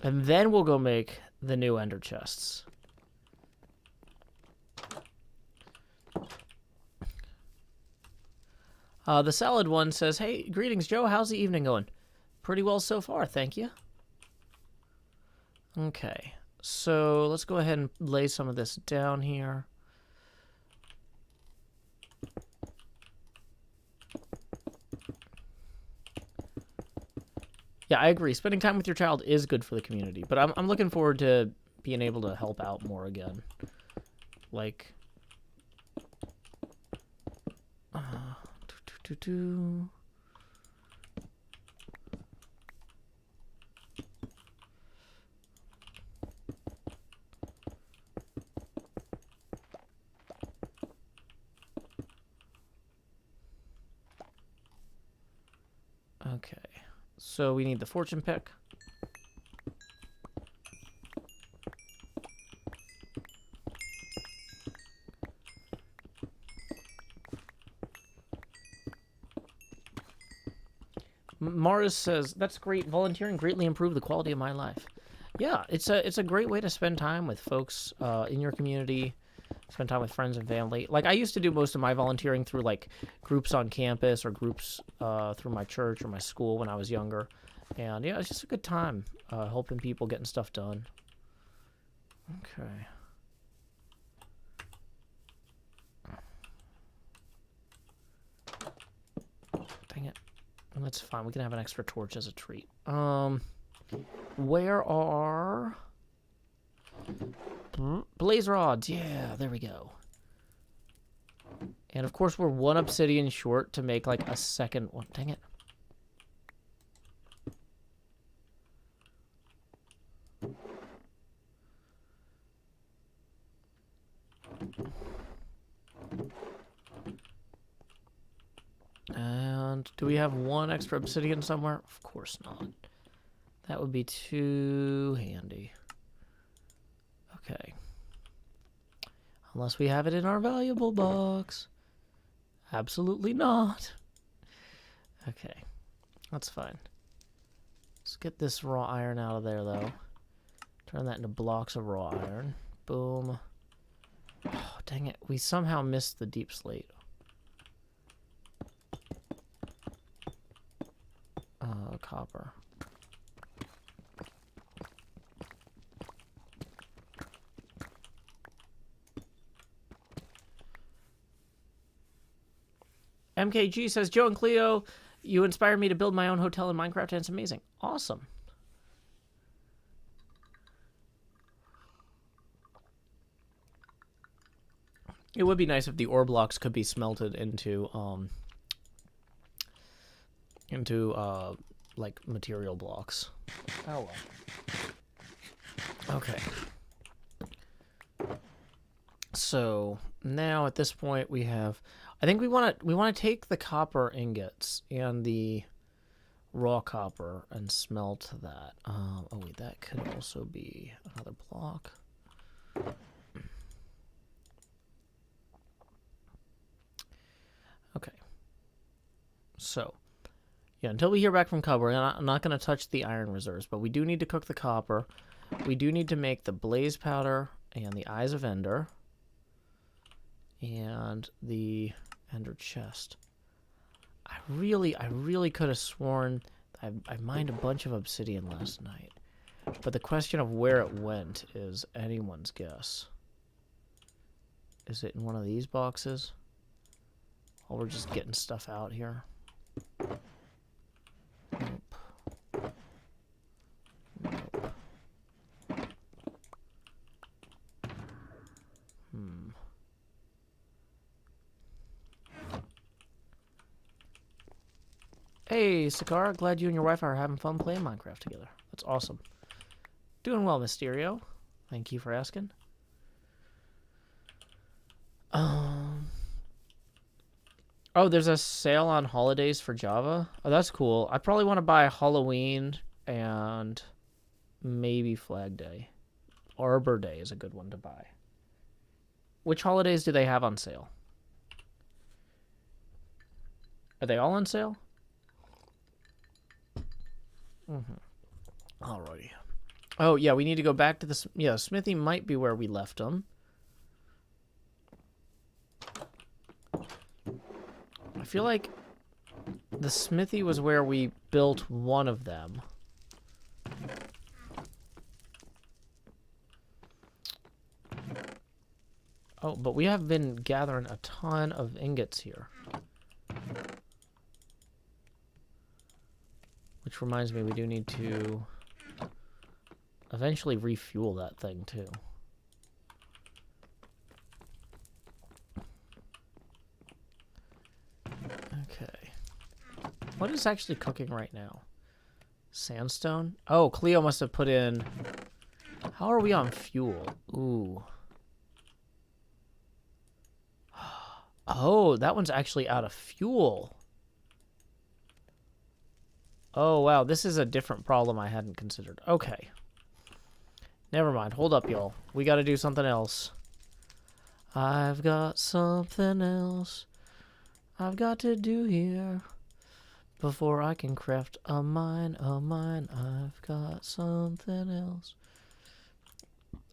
And then we'll go make the new ender chests. The salad one says, "Hey, greetings, Joe. How's the evening going?" Pretty well so far, thank you. Okay, so let's go ahead and lay some of this down here. Yeah, I agree. Spending time with your child is good for the community, but I'm looking forward to being able to help out more again. Like, okay, so we need the fortune pick. Mars says, "That's great. Volunteering greatly improved the quality of my life." Yeah, it's a great way to spend time with folks in your community, spend time with friends and family. Like, I used to do most of my volunteering through, like, groups on campus or groups through my church or my school when I was younger. And, yeah, it's just a good time helping people, getting stuff done. Okay. Dang it. That's fine. We can have an extra torch as a treat. Where are blaze rods? Yeah, there we go. And of course, we're one obsidian short to make like a second one. Dang it. And do we have one extra obsidian somewhere? Of course not. That would be too handy. Okay. Unless we have it in our valuable box. Absolutely not. Okay. That's fine. Let's get this raw iron out of there, though. Turn that into blocks of raw iron. Boom. Oh, dang it. We somehow missed the deep slate. Copper. MKG says, "Joe and Cleo, you inspired me to build my own hotel in Minecraft, and it's amazing." Awesome. It would be nice if the ore blocks could be smelted into like material blocks. Oh well. Okay. So now at this point we have, I think we want to take the copper ingots and the raw copper and smelt that. Oh wait, that could also be another block. Okay. So, yeah, until we hear back from copper, I'm not going to touch the iron reserves, but we do need to cook the copper. We do need to make the blaze powder and the eyes of Ender and the Ender chest. I really could have sworn I mined a bunch of obsidian last night, but the question of where it went is anyone's guess. Is it in one of these boxes? While we're just getting stuff out here. Nope. Nope. Hey, Sakara, glad you and your wife are having fun playing Minecraft together. That's awesome. Doing well, Mysterio. Thank you for asking. Oh, there's a sale on holidays for Java. Oh, that's cool. I probably want to buy Halloween and maybe Flag Day. Arbor Day is a good one to buy. Which holidays do they have on sale? Are they all on sale? Alrighty. Oh, yeah, we need to go back to the... Yeah, Smithy might be where we left him. I feel like the smithy was where we built one of them. Oh, but we have been gathering a ton of ingots here. Which reminds me, we do need to eventually refuel that thing, too. Okay. What is actually cooking right now? Sandstone? Oh, Cleo must have put in... How are we on fuel? Ooh. Oh, that one's actually out of fuel. Oh, wow. This is a different problem I hadn't considered. Okay. Never mind. Hold up, y'all. We got to do something else. I've got something else I've got to do here. Before I can craft a mine, I've got something else.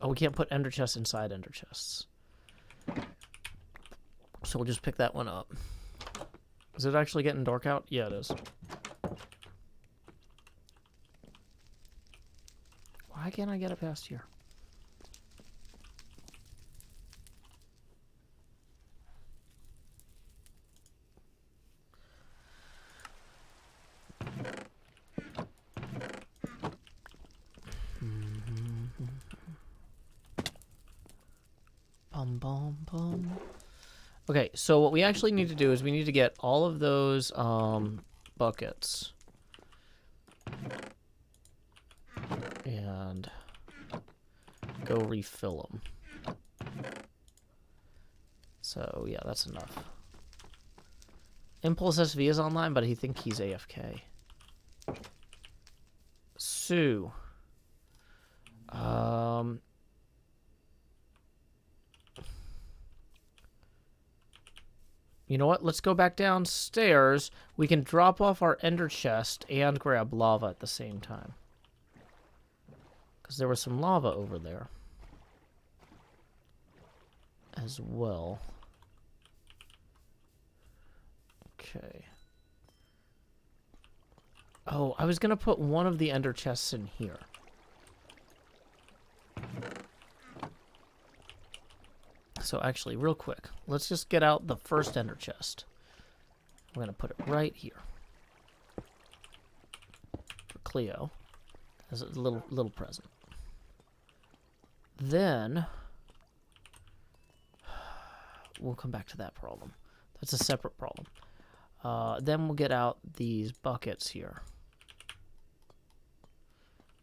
Oh, we can't put ender chests inside ender chests. So we'll just pick that one up. Is it actually getting dark out? Yeah, it is. Why can't I get it past here? Bum, bum, bum. Okay, so what we actually need to do is we need to get all of those buckets. And go refill them. So, yeah, that's enough. Impulse SV is online, but I think he's AFK. Sue. You know what? Let's go back downstairs. We can drop off our ender chest and grab lava at the same time. Because there was some lava over there. As well. Okay. Oh, I was going to put one of the ender chests in here. So actually, real quick, let's just get out the first ender chest. I'm going to put it right here. For Cleo. As a little present. Then, we'll come back to that problem. That's a separate problem. Then we'll get out these buckets here.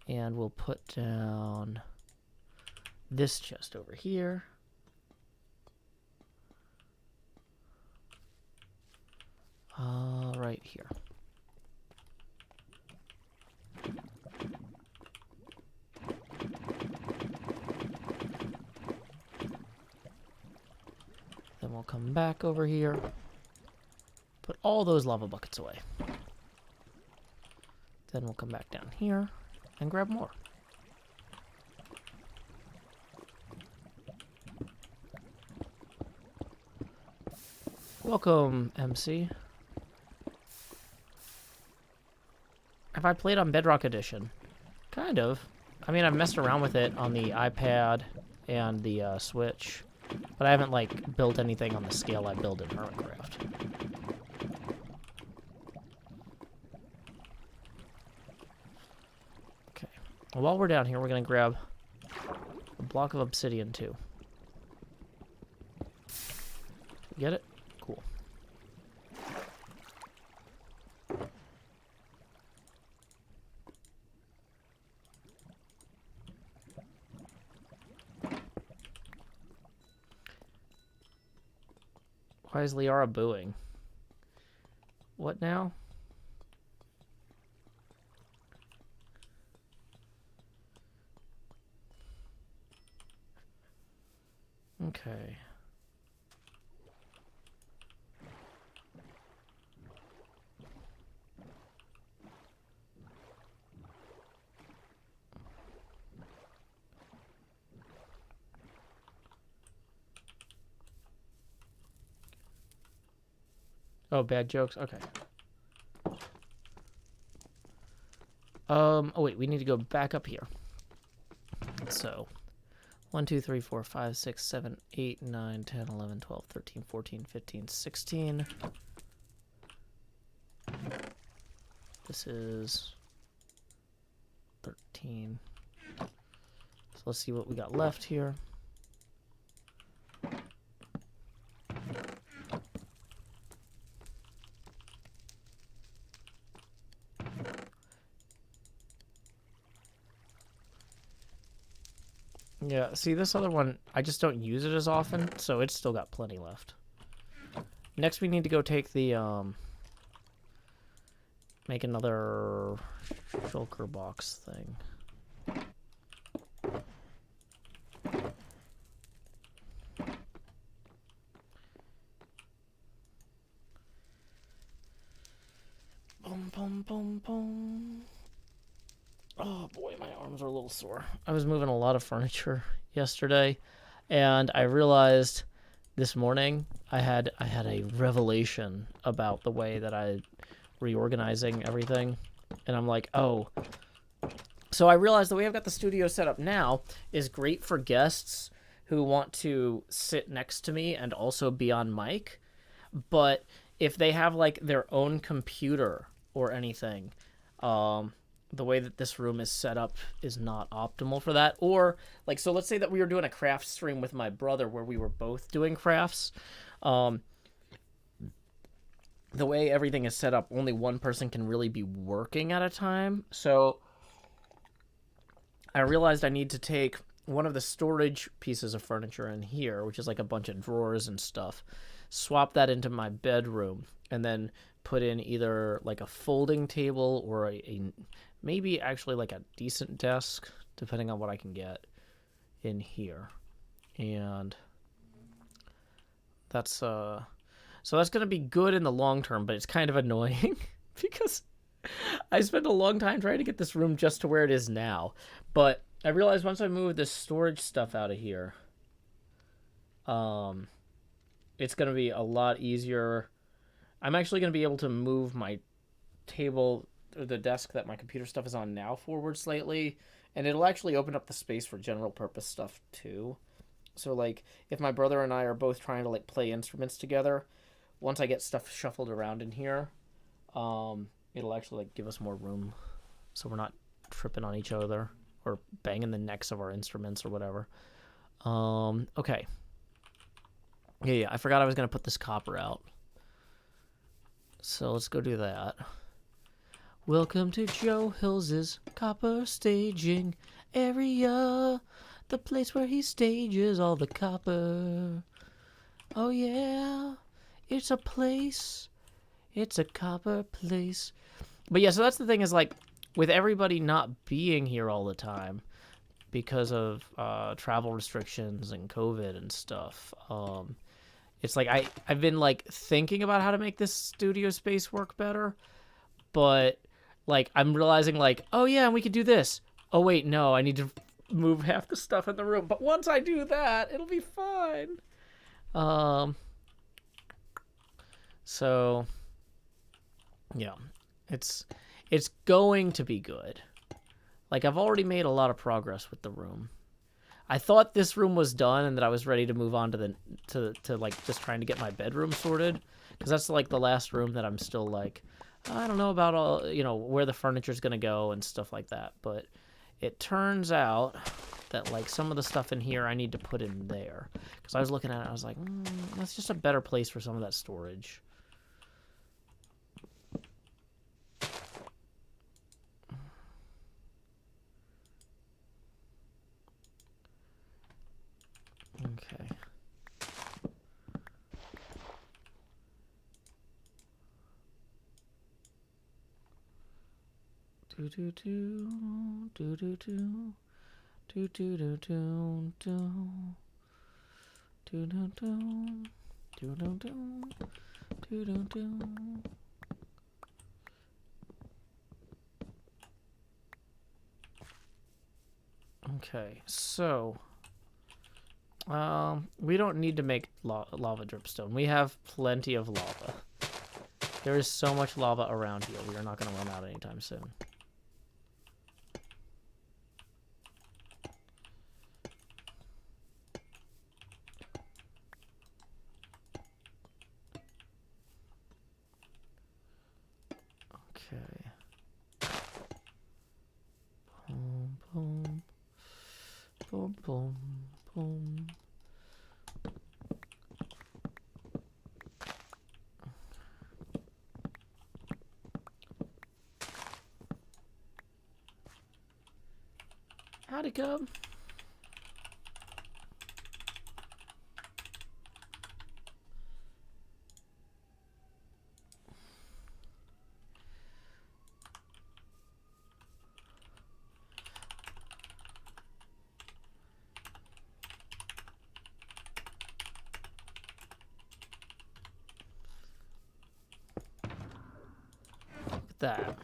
And we'll put down this chest over here. Right here. Then we'll come back over here. Put all those lava buckets away. Then we'll come back down here and grab more. Welcome, MC. Have I played on Bedrock Edition? Kind of. I mean, I've messed around with it on the iPad and the Switch, but I haven't, like, built anything on the scale I build in HermitCraft. Okay. Well, while we're down here, we're going to grab a block of obsidian, too. Get it? Cool. Why is Liara booing? What now? Okay. Oh, bad jokes? Okay. Oh wait, we need to go back up here. So, 1, 2, 3, 4, 5, 6, 7, 8, 9, 10, 11, 12, 13, 14, 15, 16. This is 13. So let's see what we got left here. Yeah, see, this other one, I just don't use it as often, so it's still got plenty left. Next, we need to go take the, make another shulker box thing. Boom, boom, boom, boom. Oh boy, my arms are a little sore. I was moving a lot of furniture yesterday, and I realized this morning I had a revelation about the way that I reorganizing everything, and I'm like, oh. So I realized the way I've got the studio set up now is great for guests who want to sit next to me and also be on mic, but if they have like their own computer or anything, the way that this room is set up is not optimal for that. Or, like, so let's say that we were doing a craft stream with my brother where we were both doing crafts. The way everything is set up, only one person can really be working at a time. So I realized I need to take one of the storage pieces of furniture in here, which is like a bunch of drawers and stuff, swap that into my bedroom, and then put in either like a folding table or a maybe actually like a decent desk, depending on what I can get in here. And that's so that's going to be good in the long term, but it's kind of annoying because I spent a long time trying to get this room just to where it is now. But I realized once I move this storage stuff out of here, it's going to be a lot easier. I'm actually going to be able to move my table, or the desk that my computer stuff is on now, forward slightly, and it'll actually open up the space for general purpose stuff too. So like if my brother and I are both trying to like play instruments together, once I get stuff shuffled around in here, it'll actually like give us more room so we're not tripping on each other or banging the necks of our instruments or whatever. Okay. Yeah, I forgot I was going to put this copper out. So let's go do that. Welcome to Joe Hills's copper staging area. The place where he stages all the copper. Oh yeah, it's a place. It's a copper place. But yeah, so that's the thing is like, with everybody not being here all the time because of travel restrictions and COVID and stuff, it's like I've been like thinking about how to make this studio space work better, but like I'm realizing like, oh yeah, we could do this. Oh wait, no, I need to move half the stuff in the room. But once I do that, it'll be fine. So yeah, it's going to be good. Like I've already made a lot of progress with the room. I thought this room was done and that I was ready to move on to the to like just trying to get my bedroom sorted, because that's like the last room that I'm still like, I don't know about all, you know, where the furniture's gonna go and stuff like that. But it turns out that like some of the stuff in here I need to put in there, because I was looking at it, I was like, that's just a better place for some of that storage. Okay. Do do do do do do do do do do do do do do do do do do. Okay, so we don't need to make lava dripstone. We have plenty of lava. There is so much lava around here. We are not going to run out anytime soon. Okay. Boom, boom. Boom, boom, boom. How'd it go? Look at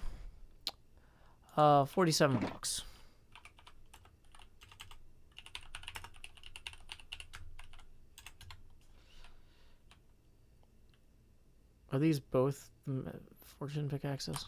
that. 47 bucks. Are these both fortune pickaxes?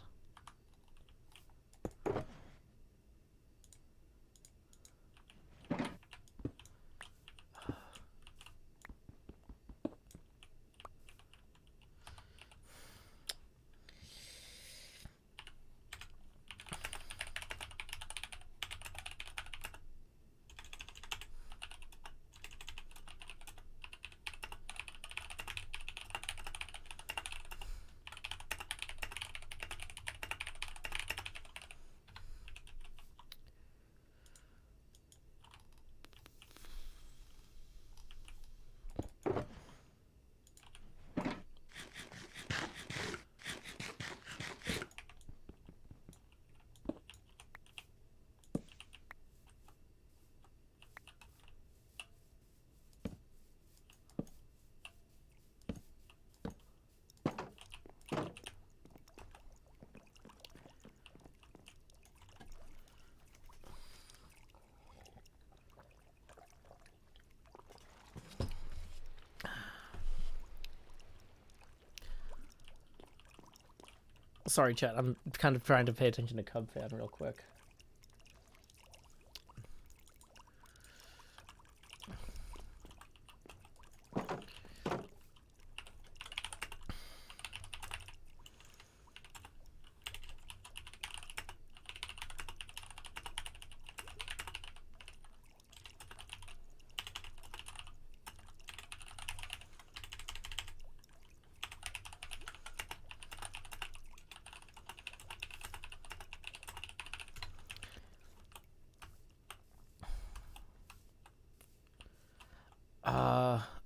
Sorry, chat. I'm kind of trying to pay attention to cubfan real quick.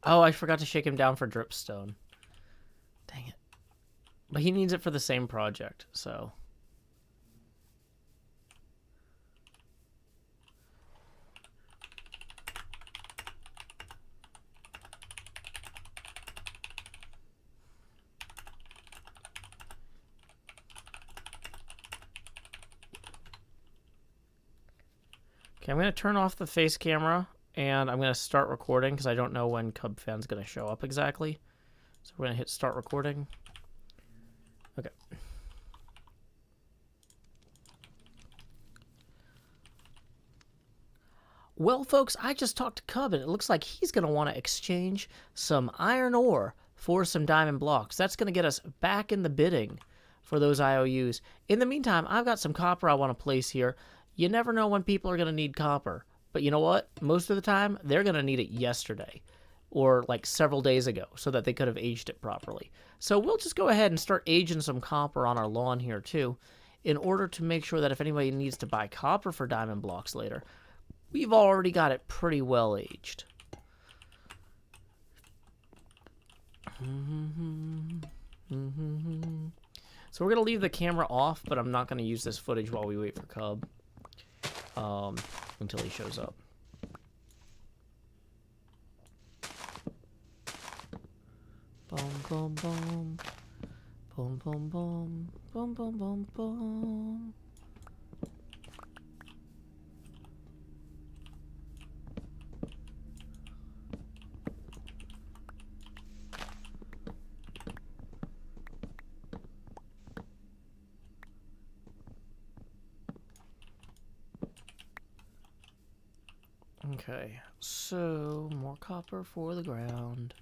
Oh, I forgot to shake him down for dripstone. Dang it. But he needs it for the same project, so... Okay, I'm going to turn off the face camera, and I'm going to start recording, because I don't know when cubfan's going to show up exactly. So we're going to hit start recording. Okay. Well, folks, I just talked to Cub, and it looks like he's going to want to exchange some iron ore for some diamond blocks. That's going to get us back in the bidding for those IOUs. In the meantime, I've got some copper I want to place here. You never know when people are going to need copper. But you know what? Most of the time, they're going to need it yesterday or like several days ago so that they could have aged it properly. So we'll just go ahead and start aging some copper on our lawn here too in order to make sure that if anybody needs to buy copper for diamond blocks later, we've already got it pretty well aged. So we're going to leave the camera off, but I'm not going to use this footage while we wait for Cub. Until he shows up. Boom, boom, boom. Boom, boom, boom. Boom, boom, boom, boom. Okay, so more copper for the ground.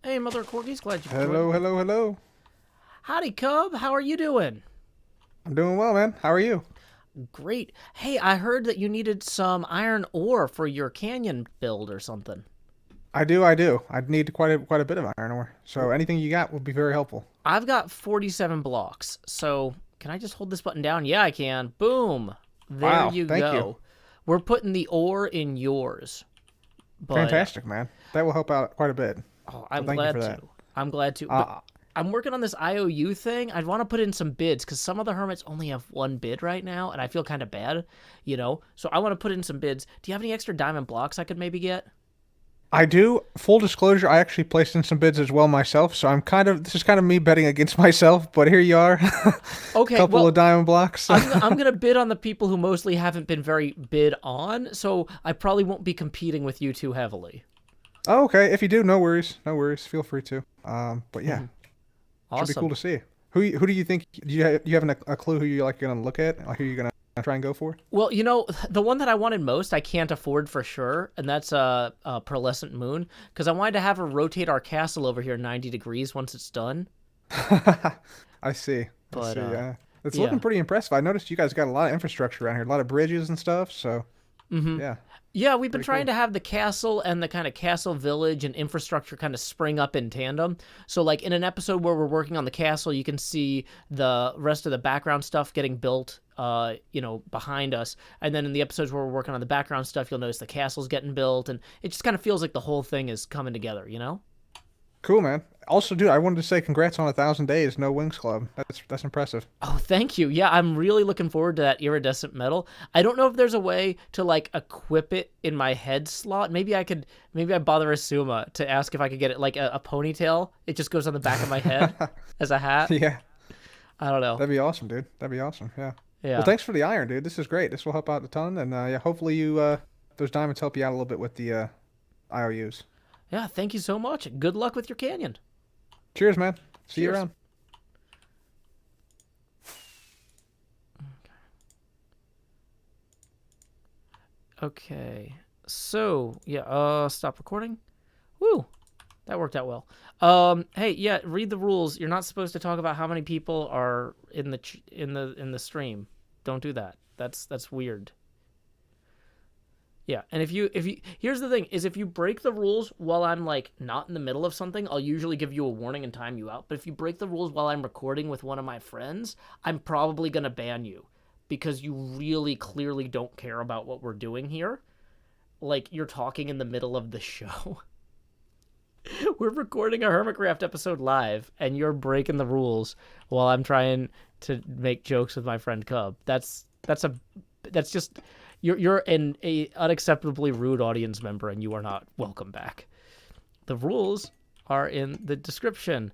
Hey, Mother Corgis, glad you joined. Hello. Howdy, Cub. How are you doing? I'm doing well, man. How are you? Great. Hey, I heard that you needed some iron ore for your canyon build or something. I do. I'd need quite a bit of iron ore. So anything you got would be very helpful. I've got 47 blocks. So can I just hold this button down? Yeah, I can. Boom. There Wow, you thank go. you. We're putting the ore in yours. But, Fantastic, man. That will help out quite a bit. Oh, I'm thank you glad for to. that. I'm glad to. But I'm working on this IOU thing. I'd want to put in some bids because some of the hermits only have one bid right now, and I feel kind of bad, you know? So I want to put in some bids. Do you have any extra diamond blocks I could maybe get? I do. Full disclosure, I actually placed in some bids as well myself, so this is kind of me betting against myself, but here you are. Okay, Couple of diamond blocks. I'm going to bid on the people who mostly haven't been very bid on, so I probably won't be competing with you too heavily. Oh, okay. If you do, no worries. Feel free to. But yeah. Awesome. Should be cool to see. Who do you think? Do you have a clue who you're like going to look at? Like who you're going to try and go for? Well, you know, the one that I wanted most, I can't afford for sure, and that's a Pearlescent Moon, because I wanted to have her rotate our castle over here 90 degrees once it's done. I see. But, yeah. It's yeah. looking pretty impressive. I noticed you guys got a lot of infrastructure around here, a lot of bridges and stuff. So, yeah. Yeah, we've been trying cool. to have the castle and the kind of castle village and infrastructure kind of spring up in tandem. So, like, in an episode where we're working on the castle, you can see the rest of the background stuff getting built, behind us. And then in the episodes where we're working on the background stuff, you'll notice the castle's getting built. And it just kind of feels like the whole thing is coming together, you know? Cool, man. Also, dude, I wanted to say congrats on 1,000 days, no wings club. That's impressive. Oh, thank you. Yeah, I'm really looking forward to that iridescent metal. I don't know if there's a way to like equip it in my head slot. Maybe I bother Asuma to ask if I could get it like a ponytail. It just goes on the back of my head as a hat. Yeah. I don't know. That'd be awesome, dude. That'd be awesome. Yeah. Yeah. Well, thanks for the iron, dude. This is great. This will help out a ton, and yeah, hopefully those diamonds help you out a little bit with the IOUs. Yeah, thank you so much. Good luck with your canyon. Cheers, man. See you Cheers. around. Okay. So, yeah, stop recording. Woo. That worked out well. Hey, yeah, read the rules. You're not supposed to talk about how many people are in the stream. Don't do that. That's weird. Yeah, and if you here's the thing is if you break the rules while I'm like not in the middle of something, I'll usually give you a warning and time you out. But if you break the rules while I'm recording with one of my friends, I'm probably gonna ban you because you really clearly don't care about what we're doing here. Like you're talking in the middle of the show. We're recording a HermitCraft episode live, and you're breaking the rules while I'm trying to make jokes with my friend Cub. That's just you're an unacceptably rude audience member, and you are not welcome back. The rules are in the description.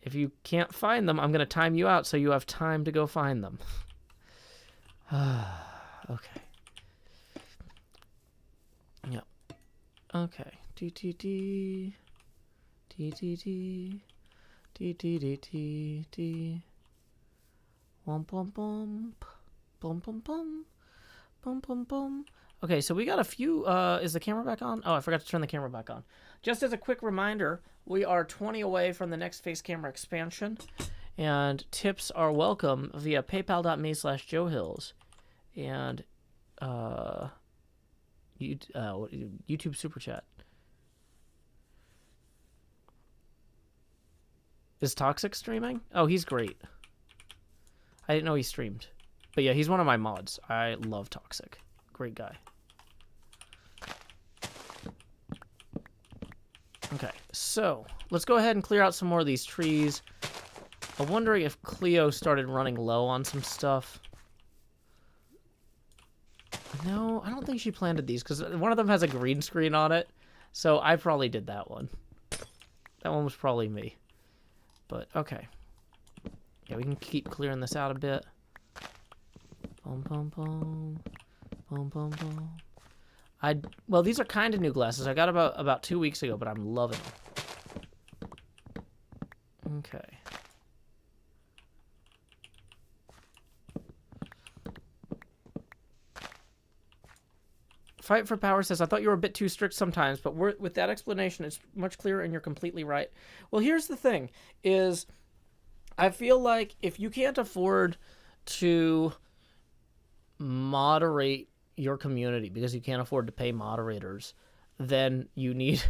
If you can't find them, I'm gonna time you out so you have time to go find them. Okay. Yep. Okay. T. Bum bum bum. Bum bum bum. Bum bum bum. Okay, so we got a few. Is the camera back on? Oh, I forgot to turn the camera back on. Just as a quick reminder, we are 20 away from the next face camera expansion, and tips are welcome via paypal.me/joehills and YouTube Super Chat. Is Toxic streaming? Oh, he's great. I didn't know he streamed. But yeah, he's one of my mods. I love Toxic. Great guy. Okay, so let's go ahead and clear out some more of these trees. I'm wondering if Cleo started running low on some stuff. No, I don't think she planted these because one of them has a green screen on it. So I probably did that one. That one was probably me. But, okay. Yeah, we can keep clearing this out a bit. Boom, boom, boom. Boom, boom, boom. Well, these are kind of new glasses. I got about 2 weeks ago, but I'm loving them. Okay. Fight for Power says, I thought you were a bit too strict sometimes, but with that explanation, it's much clearer and you're completely right. Well, here's the thing, is I feel like if you can't afford to moderate your community because you can't afford to pay moderators, then you need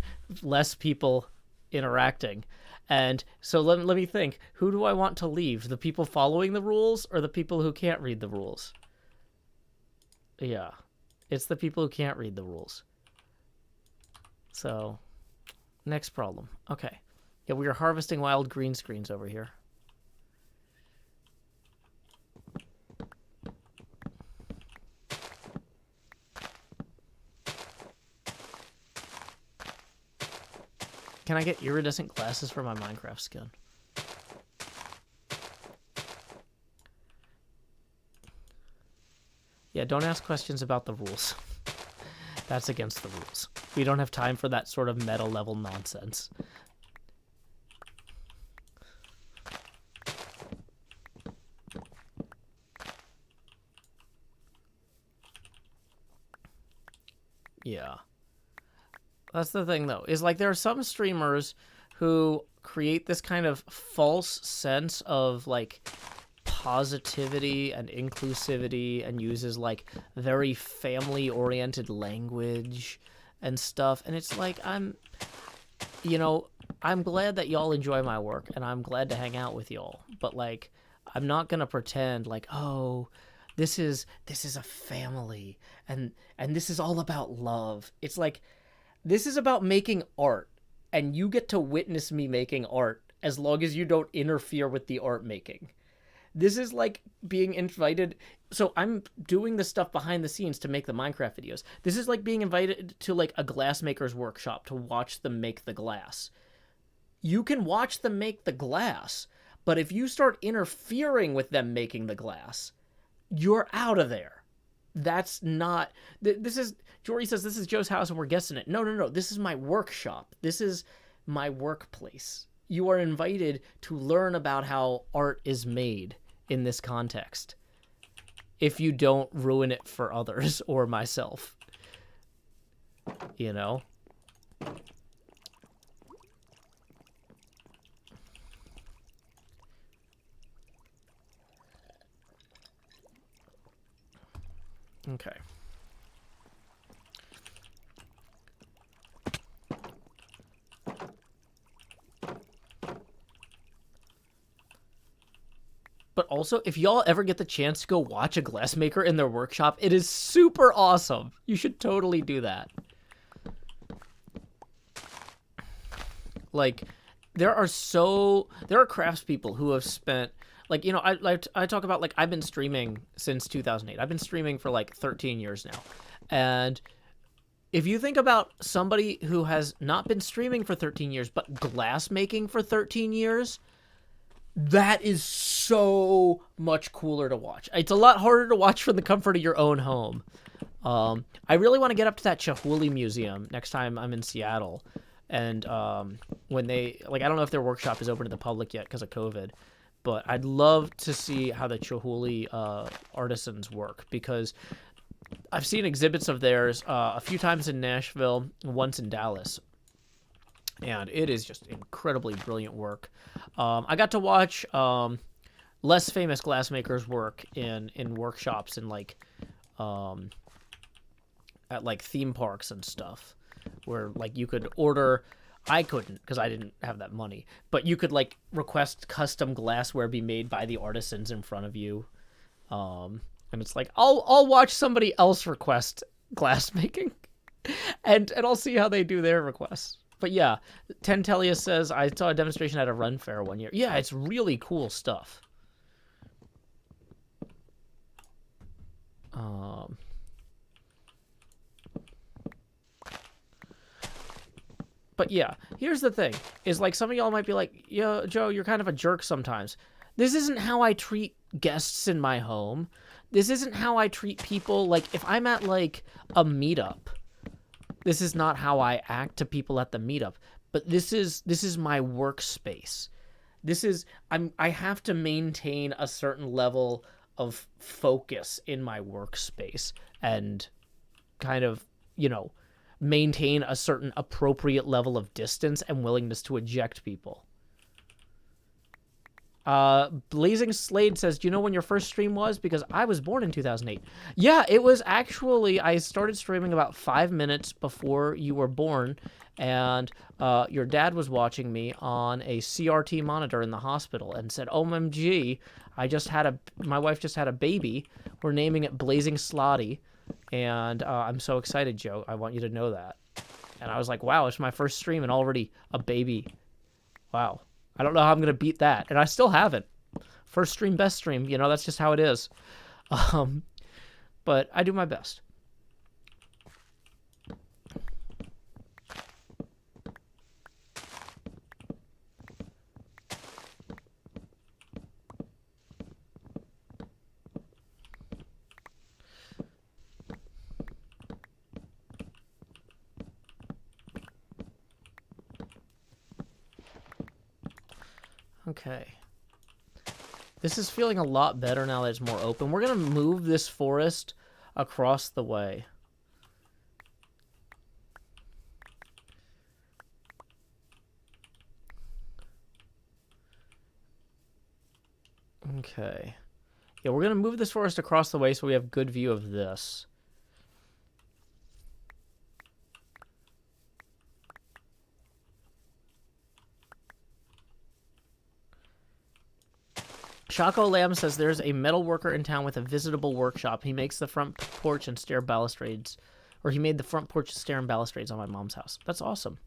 less people interacting. And so let me think, who do I want to leave? The people following the rules or the people who can't read the rules? Yeah. It's the people who can't read the rules. So, next problem. Okay. Yeah, we are harvesting wild green screens over here. Can I get iridescent glasses for my Minecraft skin? Yeah, don't ask questions about the rules. That's against the rules. We don't have time for that sort of meta level nonsense. Yeah. That's the thing, though, is like there are some streamers who create this kind of false sense of like positivity and inclusivity and uses like very family oriented language and stuff, and it's like I'm glad that y'all enjoy my work and I'm glad to hang out with y'all, but like I'm not gonna pretend like, oh, this is a family and this is all about love. It's like, this is about making art and you get to witness me making art as long as you don't interfere with the art making. This is like being invited. So I'm doing the stuff behind the scenes to make the Minecraft videos. This is like being invited to like a glassmaker's workshop to watch them make the glass. You can watch them make the glass, but if you start interfering with them making the glass, you're out of there. That's not... This is... Jory says this is Joe's house and we're guessing it. No. This is my workshop. This is my workplace. You are invited to learn about how art is made in this context, if you don't ruin it for others or myself. You know? Okay. But also, if y'all ever get the chance to go watch a glassmaker in their workshop, it is super awesome. You should totally do that. Like, there are craftspeople who have spent, like, you know, I talk about, like, I've been streaming since 2008. I've been streaming for like 13 years now. And if you think about somebody who has not been streaming for 13 years, but glassmaking for 13 years, that is so much cooler to watch. It's a lot harder to watch from the comfort of your own home. I really want to get up to that Chihuly Museum next time I'm in Seattle. And when they, like, I don't know if their workshop is open to the public yet because of COVID, but I'd love to see how the Chihuly artisans work, because I've seen exhibits of theirs a few times in Nashville, once in Dallas, and it is just incredibly brilliant work. I got to watch less famous glassmakers work in workshops and like at like theme parks and stuff, where like you could order. I couldn't because I didn't have that money, but you could like request custom glassware be made by the artisans in front of you. And it's like, I'll watch somebody else request glassmaking, and I'll see how they do their requests. But yeah, Tentelia says, I saw a demonstration at a run fair one year. Yeah, it's really cool stuff. But yeah, here's the thing, is like some of y'all might be like, yo, Joe, you're kind of a jerk sometimes. This isn't how I treat guests in my home. This isn't how I treat people. Like, if I'm at like a meetup, this is not how I act to people at the meetup. But this is my workspace. I have to maintain a certain level of focus in my workspace and kind of, you know, maintain a certain appropriate level of distance and willingness to eject people. Blazing Slade says, do you know when your first stream was? Because I was born in 2008. Yeah, it was actually, I started streaming about 5 minutes before you were born, and your dad was watching me on a CRT monitor in the hospital and said, OMG, my wife just had a baby. We're naming it Blazing Slotty, and I'm so excited, Joe. I want you to know that. And I was like, wow, it's my first stream and already a baby. Wow. I don't know how I'm going to beat that. And I still haven't. First stream, best stream. You know, that's just how it is. But I do my best. Okay. This is feeling a lot better now that it's more open. We're going to move this forest across the way. Okay. Yeah, we're going to move this forest across the way so we have good view of this. Chaco Lamb says there's a metal worker in town with a visitable workshop. He makes the front porch and stair balustrades. Or he made the front porch, stair, and balustrades on my mom's house. That's awesome.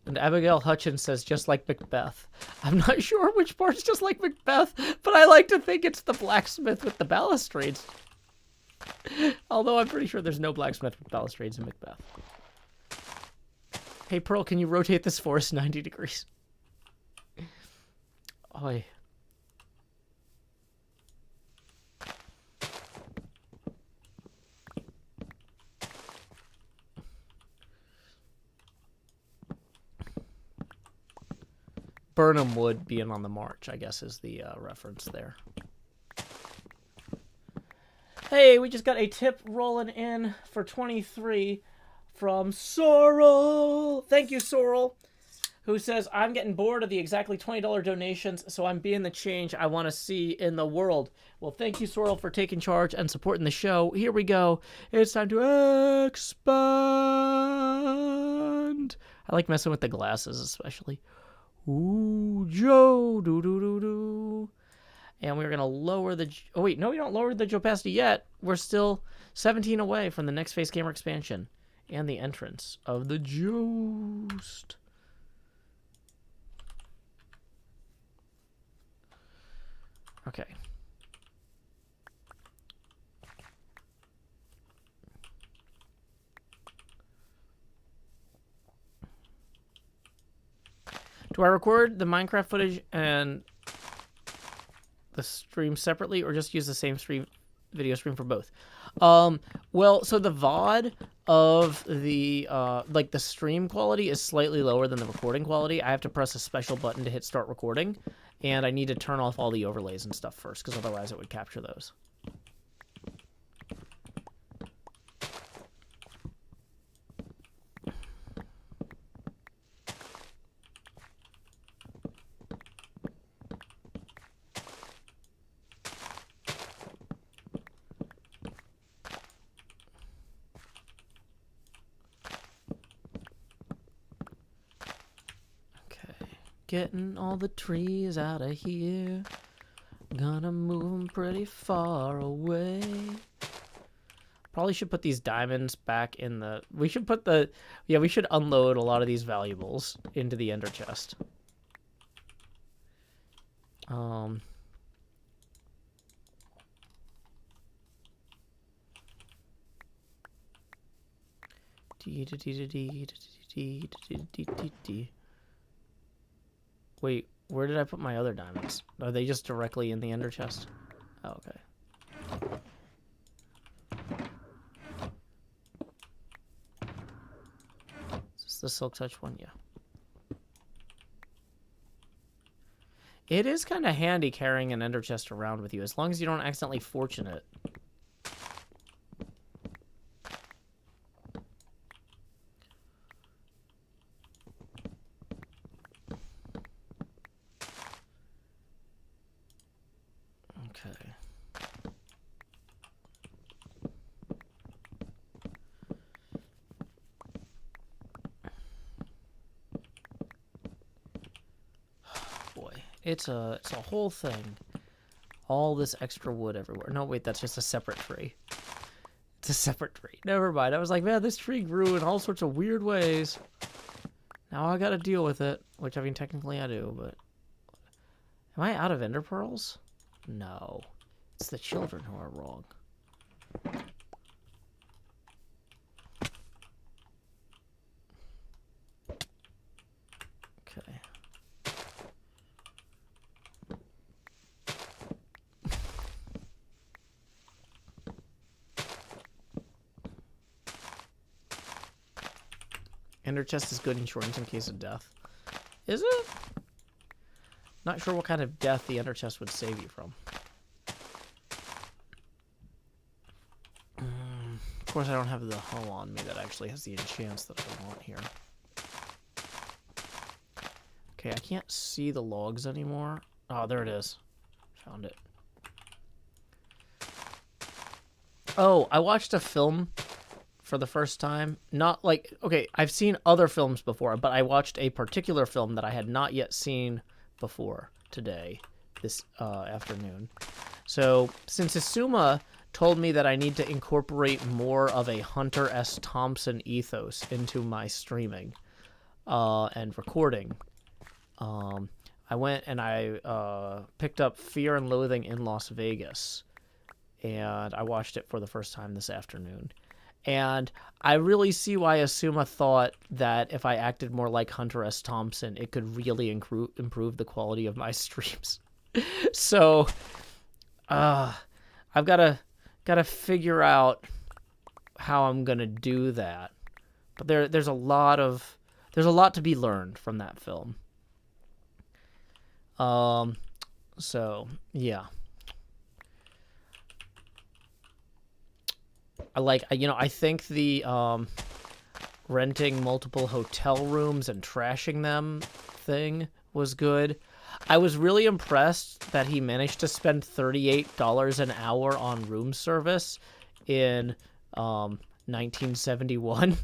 And Abigail Hutchins says, just like Macbeth. I'm not sure which part's just like Macbeth, but I like to think it's the blacksmith with the balustrades. Although I'm pretty sure there's no blacksmith with balustrades in Macbeth. Hey, Pearl, can you rotate this forest 90 degrees? Oi. Burnham Wood being on the march, I guess, is the reference there. Hey, we just got a tip rolling in for 23 from Sorrel. Thank you, Sorrel, who says, I'm getting bored of the exactly $20 donations, so I'm being the change I want to see in the world. Well, thank you, Sorrel, for taking charge and supporting the show. Here we go. It's time to expand. end. I like messing with the glasses, especially. Ooh, Joe, do. And we're gonna lower the. Oh wait, no, we don't lower the opacity yet. We're still 17 away from the next face camera expansion and the entrance of the Joost. Okay. Do I record the Minecraft footage and the stream separately, or just use the same video stream for both? Well, so the VOD of the like the stream quality is slightly lower than the recording quality. I have to press a special button to hit start recording, and I need to turn off all the overlays and stuff first, because otherwise it would capture those. Getting all the trees out of here. Gonna move them pretty far away. Probably should put these diamonds back in the... We should put the... Yeah, we should unload a lot of these valuables into the ender chest. Wait, where did I put my other diamonds? Are they just directly in the ender chest? Oh, okay. Is this the silk touch one? Yeah. It is kind of handy carrying an ender chest around with you, as long as you don't accidentally fortune it. It's a whole thing. All this extra wood everywhere. No, wait, that's just a separate tree. It's a separate tree. Never mind. I was like, man, this tree grew in all sorts of weird ways. Now I gotta deal with it. Which, I mean, technically I do, but... Am I out of ender pearls? No. It's the children who are wrong. Okay. Ender chest is good insurance in case of death. Is it? Not sure what kind of death the ender chest would save you from. Of course, I don't have the hoe on me that actually has the enchants that I want here. Okay, I can't see the logs anymore. Oh, there it is. Found it. Oh, I watched a film for the first time. Not like, okay, I've seen other films before, but I watched a particular film that I had not yet seen before today, this afternoon. So, since Isuma told me that I need to incorporate more of a Hunter S. Thompson ethos into my streaming and recording, I went and I picked up Fear and Loathing in Las Vegas, and I watched it for the first time this afternoon. And I really see why Isuma thought that if I acted more like Hunter S. Thompson, it could really improve the quality of my streams. So, I've got to figure out how I'm gonna do that. But there's a lot to be learned from that film. So yeah. I think the renting multiple hotel rooms and trashing them thing was good. I was really impressed that he managed to spend $38 an hour on room service in 1971.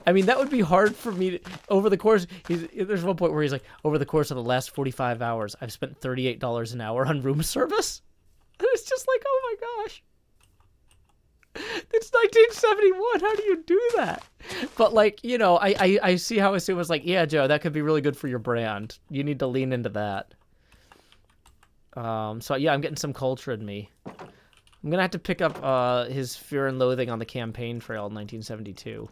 I mean, that would be hard for me to, over the course. There's one point where he's like, over the course of the last 45 hours, I've spent $38 an hour on room service. And it's just like, oh my gosh. It's 1971. How do you do that? But like, you know, I see how Asu was like, yeah, Joe, that could be really good for your brand. You need to lean into that. So yeah, I'm getting some culture in me. I'm gonna have to pick up his Fear and Loathing on the Campaign Trail in 1972.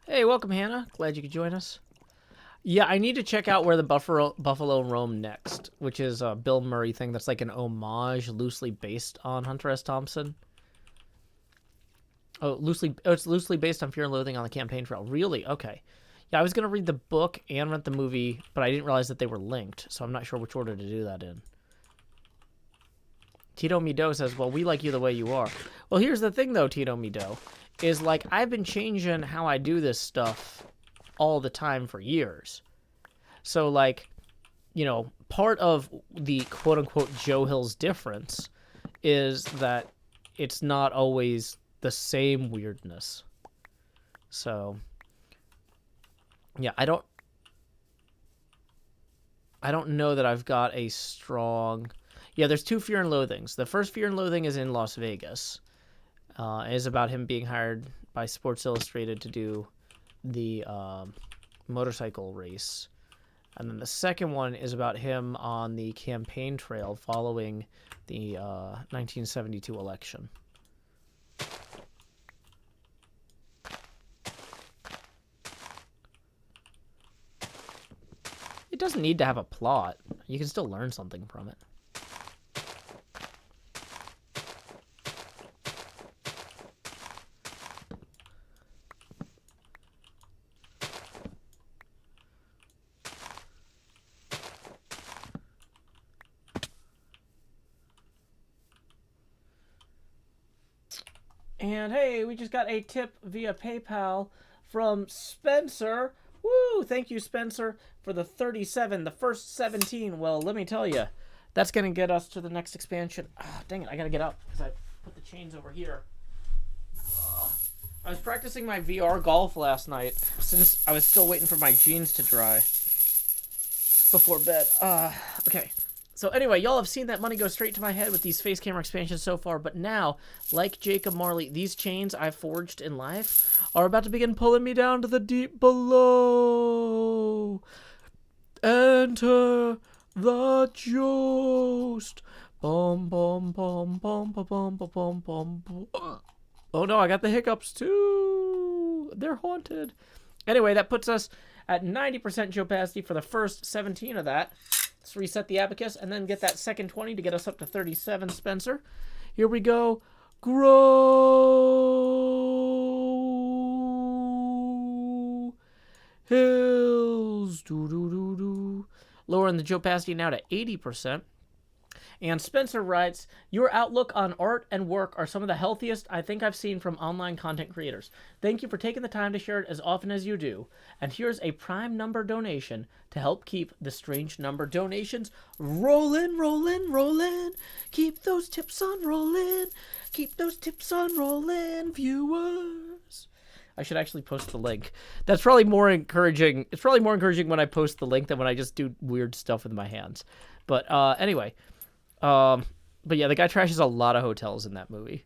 Hey, welcome, Hannah. Glad you could join us. Yeah, I need to check out where the Buffalo roam next, which is a Bill Murray thing that's like an homage loosely based on Hunter S. Thompson. It's loosely based on Fear and Loathing on the Campaign Trail. Really? Okay. Yeah, I was going to read the book and rent the movie, but I didn't realize that they were linked, so I'm not sure which order to do that in. Tito Mido says, well, we like you the way you are. Well, here's the thing, though, Tito Mido, is like I've been changing how I do this stuff all the time for years. So, like, you know, part of the quote-unquote Joe Hill's difference is that it's not always the same weirdness. So, yeah, I don't know that I've got a strong... Yeah, there's two Fear and Loathings. The first Fear and Loathing is in Las Vegas. It is about him being hired by Sports Illustrated to do the motorcycle race. And then the second one is about him on the campaign trail following the 1972 election. It doesn't need to have a plot. You can still learn something from it. And hey, we just got a tip via PayPal from Spencer. Woo! Thank you, Spencer, for the 37, the first 17. Well, let me tell you, that's going to get us to the next expansion. Oh, dang it, I got to get up because I put the chains over here. I was practicing my VR golf last night since I was still waiting for my jeans to dry before bed. Okay. So anyway, y'all have seen that money go straight to my head with these face camera expansions so far, but now, like Jacob Marley, these chains I've forged in life are about to begin pulling me down to the deep below. Enter the Jost. Bum, bum, bum, bum, bum, bum, bum, bum, bum. Oh no, I got the hiccups too. They're haunted. Anyway, that puts us at 90% opacity for the first 17 of that. Let's reset the abacus and then get that second 20 to get us up to 37, Spencer. Here we go. Grow hills. Do. Lowering the opacity now to 80%. And Spencer writes, your outlook on art and work are some of the healthiest I think I've seen from online content creators. Thank you for taking the time to share it as often as you do. And here's a prime number donation to help keep the strange number donations rolling. Keep those tips on rolling. Keep those tips on rolling, viewers. I should actually post the link. That's probably more encouraging. It's probably more encouraging when I post the link than when I just do weird stuff with my hands. But anyway... but yeah, the guy trashes a lot of hotels in that movie.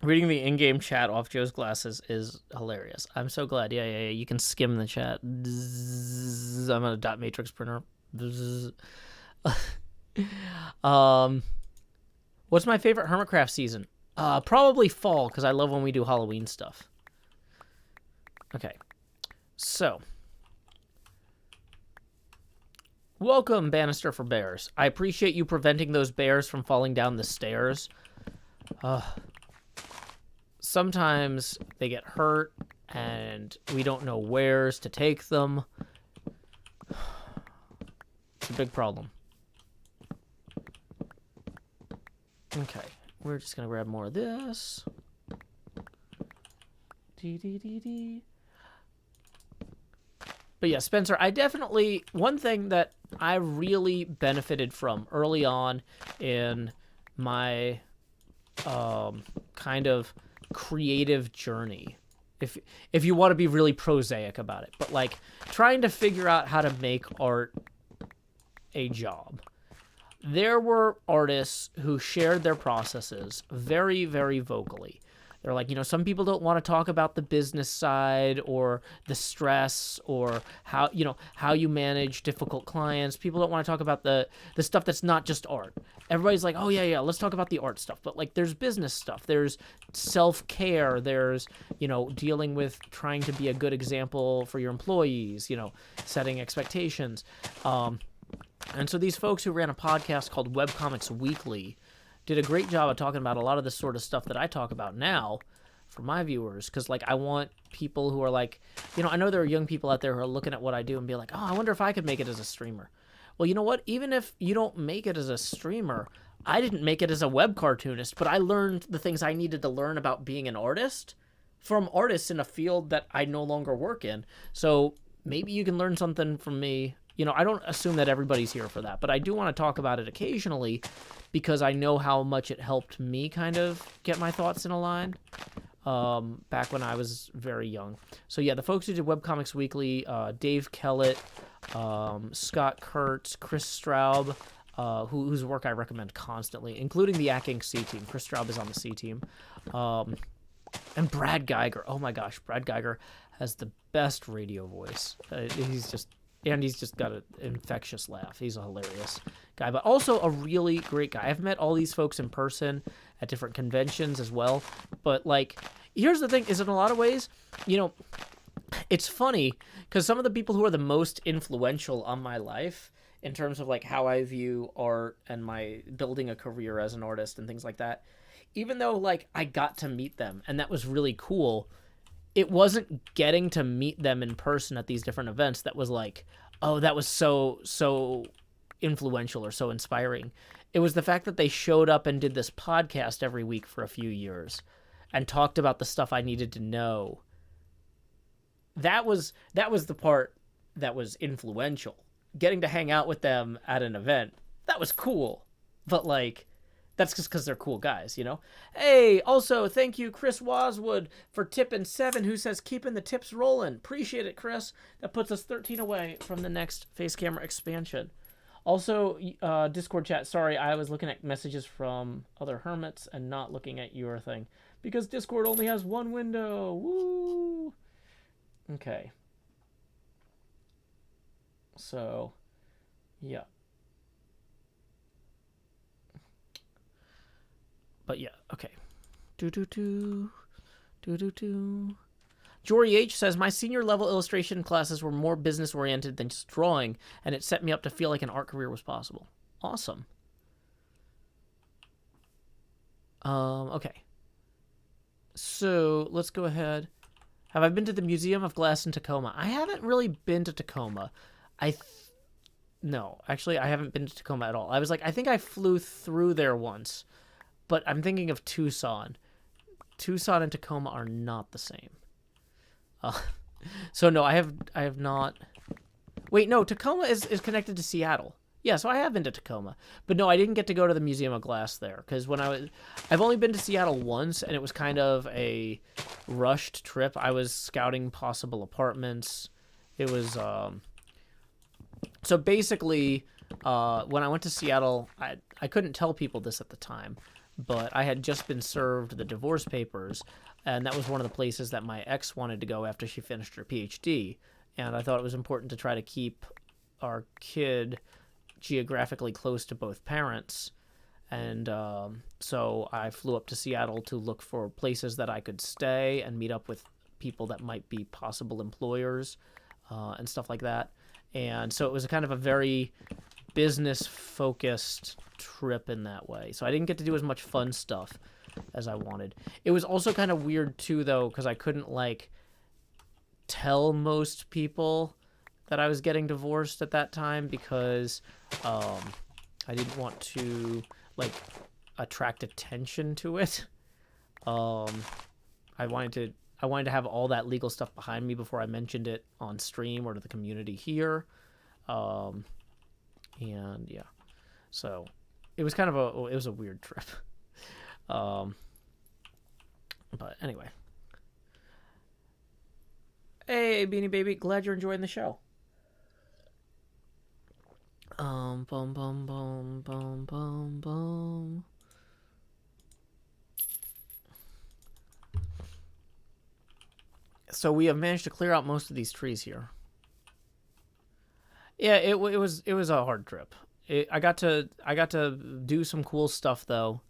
Reading the in-game chat off Joe's glasses is hilarious. I'm so glad. Yeah. You can skim the chat. I'm on a dot matrix printer. What's my favorite HermitCraft season? Probably fall, because I love when we do Halloween stuff. Okay. So... welcome, Bannister for Bears. I appreciate you preventing those bears from falling down the stairs. Sometimes they get hurt, and we don't know where's to take them. It's a big problem. Okay, we're just gonna grab more of this. But yeah, Spencer, one thing that I really benefited from early on in my kind of creative journey, if you want to be really prosaic about it, but like trying to figure out how to make art a job. There were artists who shared their processes very, very vocally. They're like, some people don't want to talk about the business side or the stress or how you manage difficult clients. People don't want to talk about the stuff that's not just art. Everybody's like, oh yeah, let's talk about the art stuff. But like, there's business stuff. There's self-care. There's, dealing with trying to be a good example for your employees, setting expectations. And so these folks who ran a podcast called Webcomics Weekly did a great job of talking about a lot of the sort of stuff that I talk about now for my viewers. Because, like, I want people who are like, I know there are young people out there who are looking at what I do and be like, oh, I wonder if I could make it as a streamer. Well, you know what? Even if you don't make it as a streamer, I didn't make it as a web cartoonist, but I learned the things I needed to learn about being an artist from artists in a field that I no longer work in. So maybe you can learn something from me. I don't assume that everybody's here for that, but I do want to talk about it occasionally because I know how much it helped me kind of get my thoughts in a line back when I was very young. So yeah, the folks who did Webcomics Weekly, Dave Kellett, Scott Kurtz, Chris Straub, whose work I recommend constantly, including the Acking C team. Chris Straub is on the C team. And Brad Geiger. Oh my gosh, Brad Geiger has the best radio voice. He's just got an infectious laugh. He's a hilarious guy, but also a really great guy. I've met all these folks in person at different conventions as well. But like, here's the thing: is in a lot of ways, it's funny because some of the people who are the most influential on my life in terms of like how I view art and my building a career as an artist and things like that, even though like I got to meet them and that was really cool, it wasn't getting to meet them in person at these different events that was like, oh, that was so influential or so inspiring. It was the fact that they showed up and did this podcast every week for a few years and talked about the stuff I needed to know. That was the part that was influential. Getting to hang out with them at an event, that was cool. But like, that's just because they're cool guys, Hey, also, thank you, Chris Waswood, for tipping 7, who says, keeping the tips rolling. Appreciate it, Chris. That puts us 13 away from the next face camera expansion. Also, Discord chat, sorry, I was looking at messages from other hermits and not looking at your thing. Because Discord only has one window. Woo! Okay. So, yeah. But yeah, okay. Jory H says, my senior level illustration classes were more business oriented than just drawing, and it set me up to feel like an art career was possible. Awesome. Okay. So let's go ahead. Have I been to the Museum of Glass in Tacoma? I haven't really been to Tacoma. No, actually, I haven't been to Tacoma at all. I was like, I think I flew through there once. But I'm thinking of Tucson. Tucson and Tacoma are not the same. So no, I have not. Wait, no, Tacoma is connected to Seattle. Yeah, so I have been to Tacoma. But no, I didn't get to go to the Museum of Glass there because I've only been to Seattle once, and it was kind of a rushed trip. I was scouting possible apartments. It was so basically when I went to Seattle, I couldn't tell people this at the time. But I had just been served the divorce papers, and that was one of the places that my ex wanted to go after she finished her PhD. And I thought it was important to try to keep our kid geographically close to both parents. And so I flew up to Seattle to look for places that I could stay and meet up with people that might be possible employers and stuff like that. And so it was kind of a very business-focused trip in that way. So I didn't get to do as much fun stuff as I wanted. It was also kind of weird, too, though, because I couldn't, like, tell most people that I was getting divorced at that time because I didn't want to, like, attract attention to it. I wanted to have all that legal stuff behind me before I mentioned it on stream or to the community here. And yeah, so it was kind of it was a weird trip. But anyway. Hey, Beanie Baby, glad you're enjoying the show. Bum, bum, bum, bum, bum, bum. So we have managed to clear out most of these trees here. Yeah, it was a hard trip. I got to do some cool stuff though.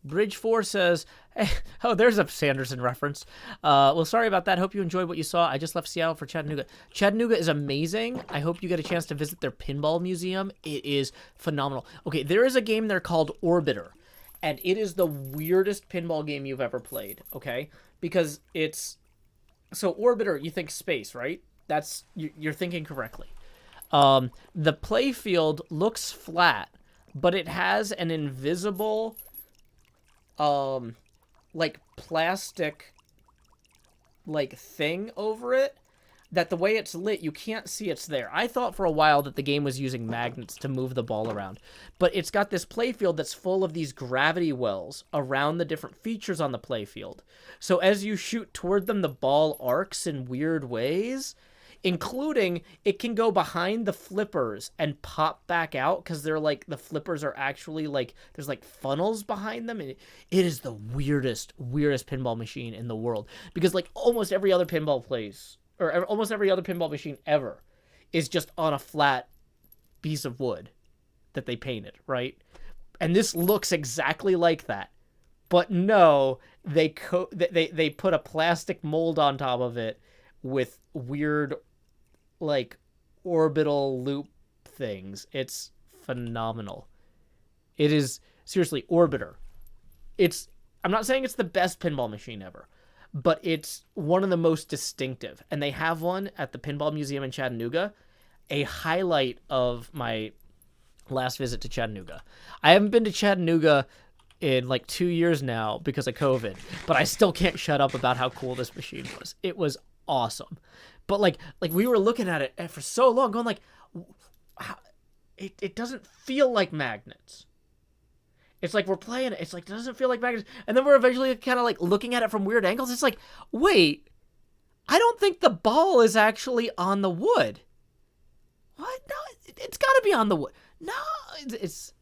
Bridge 4 says, hey, oh, there's a Sanderson reference. Well, sorry about that. Hope you enjoyed what you saw. I just left Seattle for Chattanooga. Chattanooga is amazing. I hope you get a chance to visit their pinball museum. It is phenomenal. Okay, there is a game there called Orbiter, and it is the weirdest pinball game you've ever played, okay? Because it's... So Orbiter, you think space, right? You're thinking correctly. The play field looks flat, but it has an invisible... like plastic like thing over it that the way it's lit, you can't see it's there. I thought for a while that the game was using magnets to move the ball around, but it's got this playfield that's full of these gravity wells around the different features on the playfield. So as you shoot toward them, the ball arcs in weird ways, including it can go behind the flippers and pop back out because they're like, the flippers are actually like, there's like funnels behind them. And it is the weirdest pinball machine in the world, because like almost every other pinball place, or almost every other pinball machine ever, is just on a flat piece of wood that they painted, right? And this looks exactly like that. But no, they put a plastic mold on top of it with weird like orbital loop things. It's phenomenal. It is seriously Orbiter. I'm not saying it's the best pinball machine ever, but it's one of the most distinctive. And they have one at the Pinball Museum in Chattanooga, a highlight of my last visit to Chattanooga. I haven't been to Chattanooga in like 2 years now because of COVID, but I still can't shut up about how cool this machine was. It was awesome. But like we were looking at it for so long going like, it doesn't feel like magnets. It's like we're playing it. It's like, it doesn't feel like magnets. And then we're eventually kind of like looking at it from weird angles. It's like, wait, I don't think the ball is actually on the wood. What? No, it's got to be on the wood. No, it's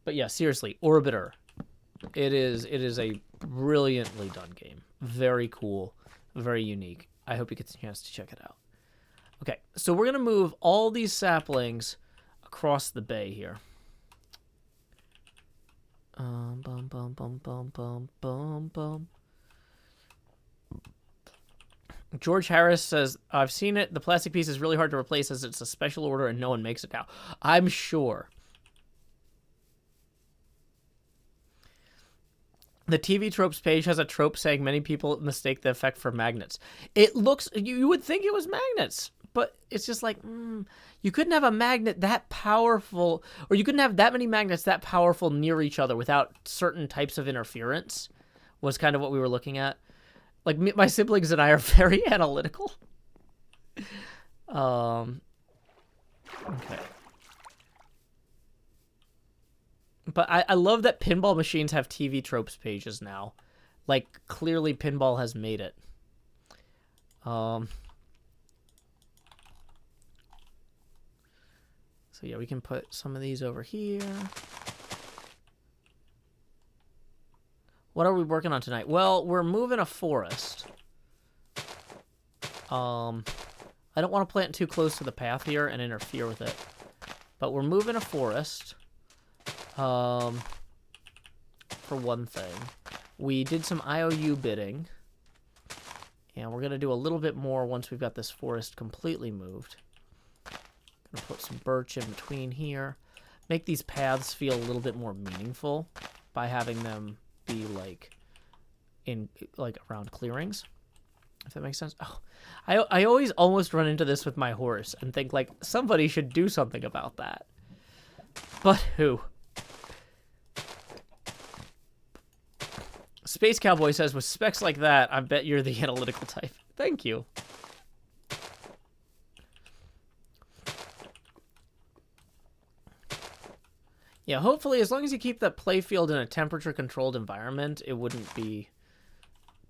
But yeah, seriously, Orbiter. It is a brilliantly done game. Very cool, very unique. I hope you get the chance to check it out. Okay, so we're going to move all these saplings across the bay here. Bum, bum, bum, bum, bum, bum, bum. George Harris says, I've seen it. The plastic piece is really hard to replace as it's a special order and no one makes it now. I'm sure. The TV tropes page has a trope saying many people mistake the effect for magnets. It looks, you would think it was magnets, but it's just like, you couldn't have a magnet that powerful, or you couldn't have that many magnets that powerful near each other without certain types of interference, was kind of what we were looking at. Like, my siblings and I are very analytical. Okay. But I love that pinball machines have TV tropes pages now. Like, clearly pinball has made it. So yeah, we can put some of these over here. What are we working on tonight? Well, we're moving a forest. I don't want to plant too close to the path here and interfere with it. But we're moving a forest. For one thing. We did some IOU bidding. And we're going to do a little bit more once we've got this forest completely moved. Gonna put some birch in between here. Make these paths feel a little bit more meaningful by having them be like in like around clearings, if that makes sense. Oh, I always almost run into this with my horse and think like somebody should do something about that. But who? Space Cowboy says, with specs like that, I bet you're the analytical type. Thank you. Yeah, hopefully, as long as you keep that playfield in a temperature-controlled environment, it wouldn't be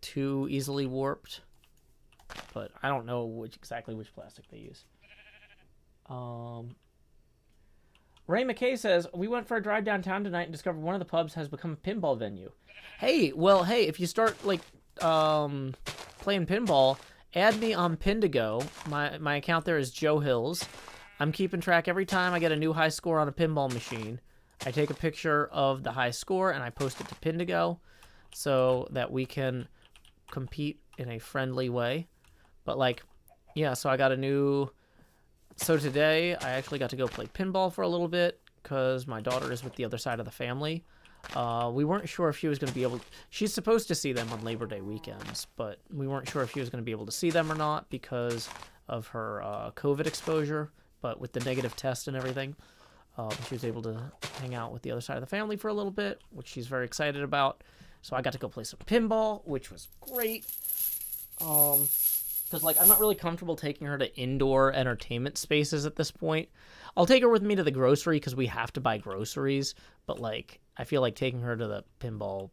too easily warped. But I don't know exactly which plastic they use. Ray McKay says, we went for a drive downtown tonight and discovered one of the pubs has become a pinball venue. Hey, well, hey, if you start, like, playing pinball, add me on Pindigo. My account there is Joe Hills. I'm keeping track every time I get a new high score on a pinball machine. I take a picture of the high score and I post it to Pindigo so that we can compete in a friendly way. But, like, yeah, so I got a new... So today, I actually got to go play pinball for a little bit because my daughter is with the other side of the family. We weren't sure if she was going to be able... She's supposed to see them on Labor Day weekends, but we weren't sure if she was going to be able to see them or not because of her COVID exposure. But with the negative test and everything, she was able to hang out with the other side of the family for a little bit, which she's very excited about. So I got to go play some pinball, which was great. Because, like, I'm not really comfortable taking her to indoor entertainment spaces at this point. I'll take her with me to the grocery because we have to buy groceries. But, like, I feel like taking her to the pinball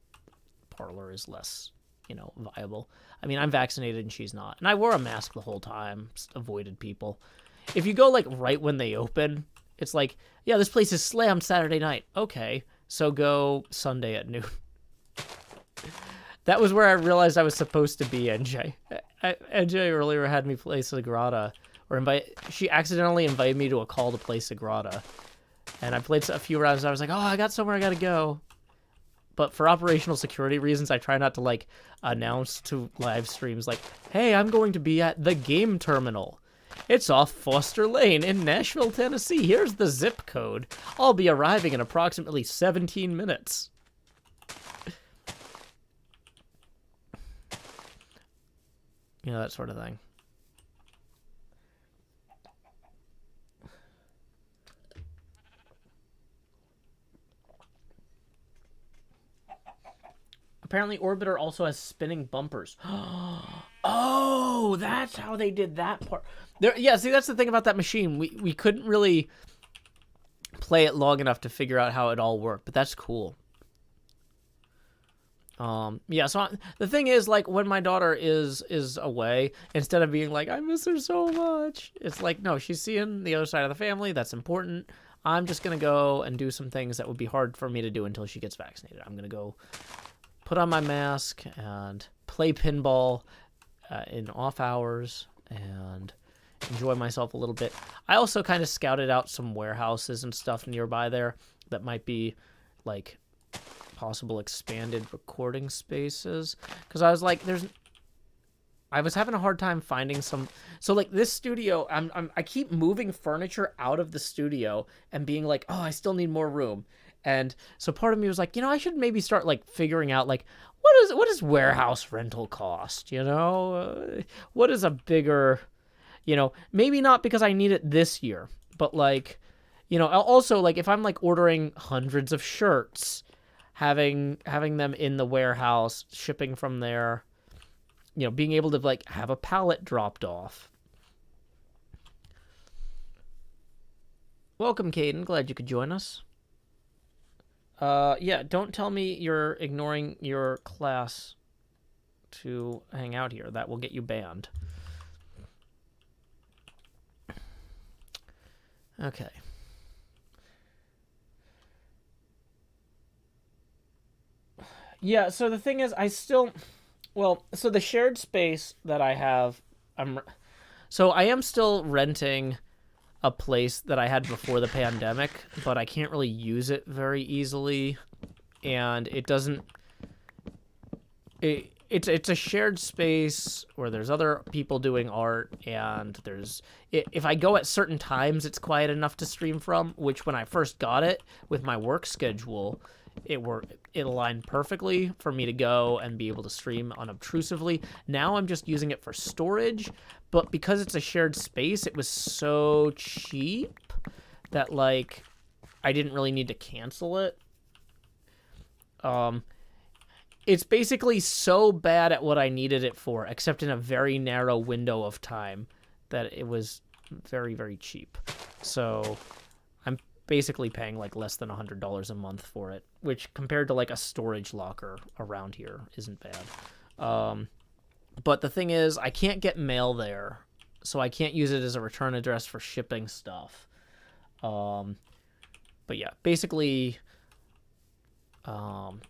parlor is less, you know, viable. I mean, I'm vaccinated and she's not. And I wore a mask the whole time, just avoided people. If you go, like, right when they open, it's like, yeah, this place is slammed Saturday night. Okay, so go Sunday at noon. That was where I realized I was supposed to be, NJ. NJ earlier had me play Sagrada, she accidentally invited me to a call to play Sagrada. And I played a few rounds and I was like, oh, I got somewhere I gotta go. But for operational security reasons, I try not to, like, announce to live streams, like, hey, I'm going to be at the game terminal. It's off Foster Lane in Nashville, Tennessee. Here's the zip code. I'll be arriving in approximately 17 minutes. You know, that sort of thing. Apparently, Orbiter also has spinning bumpers. Oh, that's how they did that part. Yeah, see, that's the thing about that machine. We couldn't really play it long enough to figure out how it all worked, but that's cool. Yeah, so the thing is, like, when my daughter is away, instead of being like, I miss her so much, it's like, no, she's seeing the other side of the family. That's important. I'm just going to go and do some things that would be hard for me to do until she gets vaccinated. I'm going to go put on my mask and play pinball in off hours and enjoy myself a little bit. I also kind of scouted out some warehouses and stuff nearby there that might be, like, possible expanded recording spaces, because I was like, I was having a hard time finding some. So, like, this studio, I keep moving furniture out of the studio and being like, oh, I still need more room. And so part of me was like, you know, I should maybe start, like, figuring out, like, what does warehouse rental cost, you know? What is a bigger, you know, maybe not because I need it this year, but, like, you know, also, like, if I'm, like, ordering hundreds of shirts, having them in the warehouse, shipping from there, you know, being able to, like, have a pallet dropped off. Welcome, Caden. Glad you could join us. Yeah, don't tell me you're ignoring your class to hang out here. That will get you banned. Okay. Yeah, so the thing is, so the shared space that I have, I am still renting a place that I had before the pandemic, but I can't really use it very easily, and it doesn't, it's a shared space where there's other people doing art, and if I go at certain times, it's quiet enough to stream from, which when I first got it with my work schedule, it aligned perfectly for me to go and be able to stream unobtrusively. Now I'm just using it for storage, but because it's a shared space, it was so cheap that like I didn't really need to cancel it. It's basically so bad at what I needed it for, except in a very narrow window of time, that it was very, very cheap. So I'm basically paying like less than $100 a month for it, which compared to like a storage locker around here isn't bad. But the thing is, I can't get mail there, so I can't use it as a return address for shipping stuff. But yeah, basically...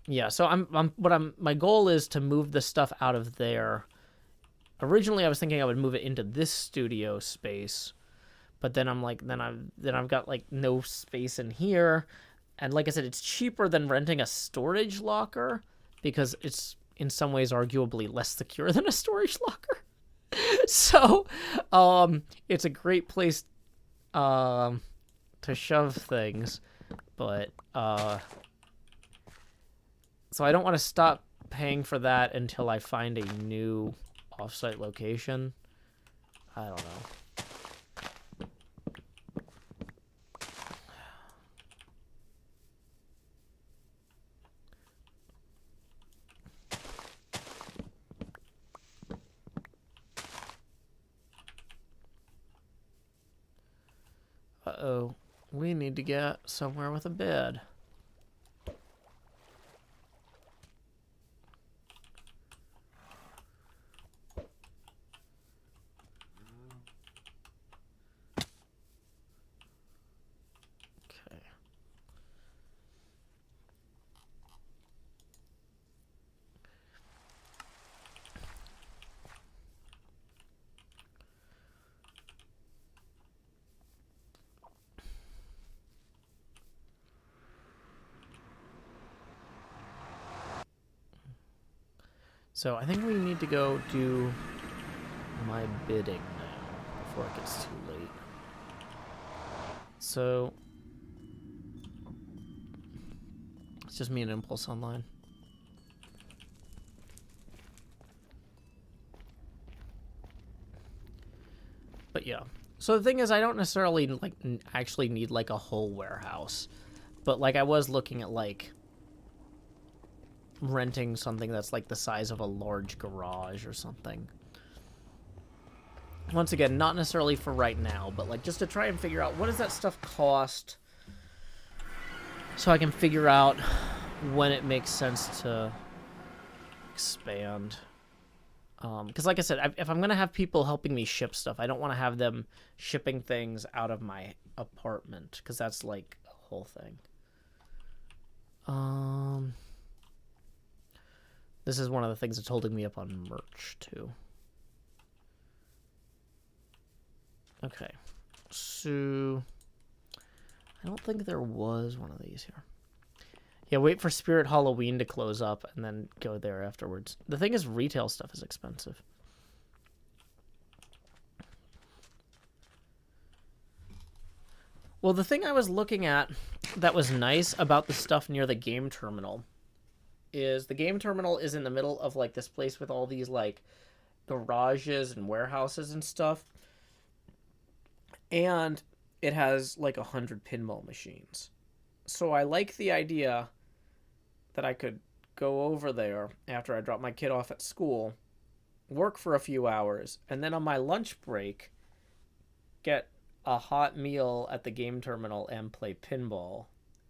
yeah, so my goal is to move the stuff out of there. Originally I was thinking I would move it into this studio space, but then I'm like, then I've got like no space in here. And like I said, it's cheaper than renting a storage locker because it's in some ways arguably less secure than a storage locker. So, it's a great place, to shove things, but, so I don't want to stop paying for that until I find a new offsite location. I don't know. Uh-oh. We need to get somewhere with a bed. So I think we need to go do my bidding now before it gets too late. So it's just me and Impulse online. But yeah. So the thing is, I don't necessarily like actually need like a whole warehouse, but like I was looking at like renting something that's like the size of a large garage or something. Once again, not necessarily for right now, but like just to try and figure out what does that stuff cost, so I can figure out when it makes sense to expand. Because like I said, if I'm going to have people helping me ship stuff, I don't want to have them shipping things out of my apartment, because that's like a whole thing. This is one of the things that's holding me up on merch, too. Okay. So, I don't think there was one of these here. Yeah, wait for Spirit Halloween to close up and then go there afterwards. The thing is, retail stuff is expensive. Well, the thing I was looking at that was nice about the stuff near the game terminal is the game terminal is in the middle of like this place with all these like garages and warehouses and stuff. And it has like 100 pinball machines. So I like the idea that I could go over there after I drop my kid off at school, work for a few hours, and then on my lunch break, get a hot meal at the game terminal and play pinball,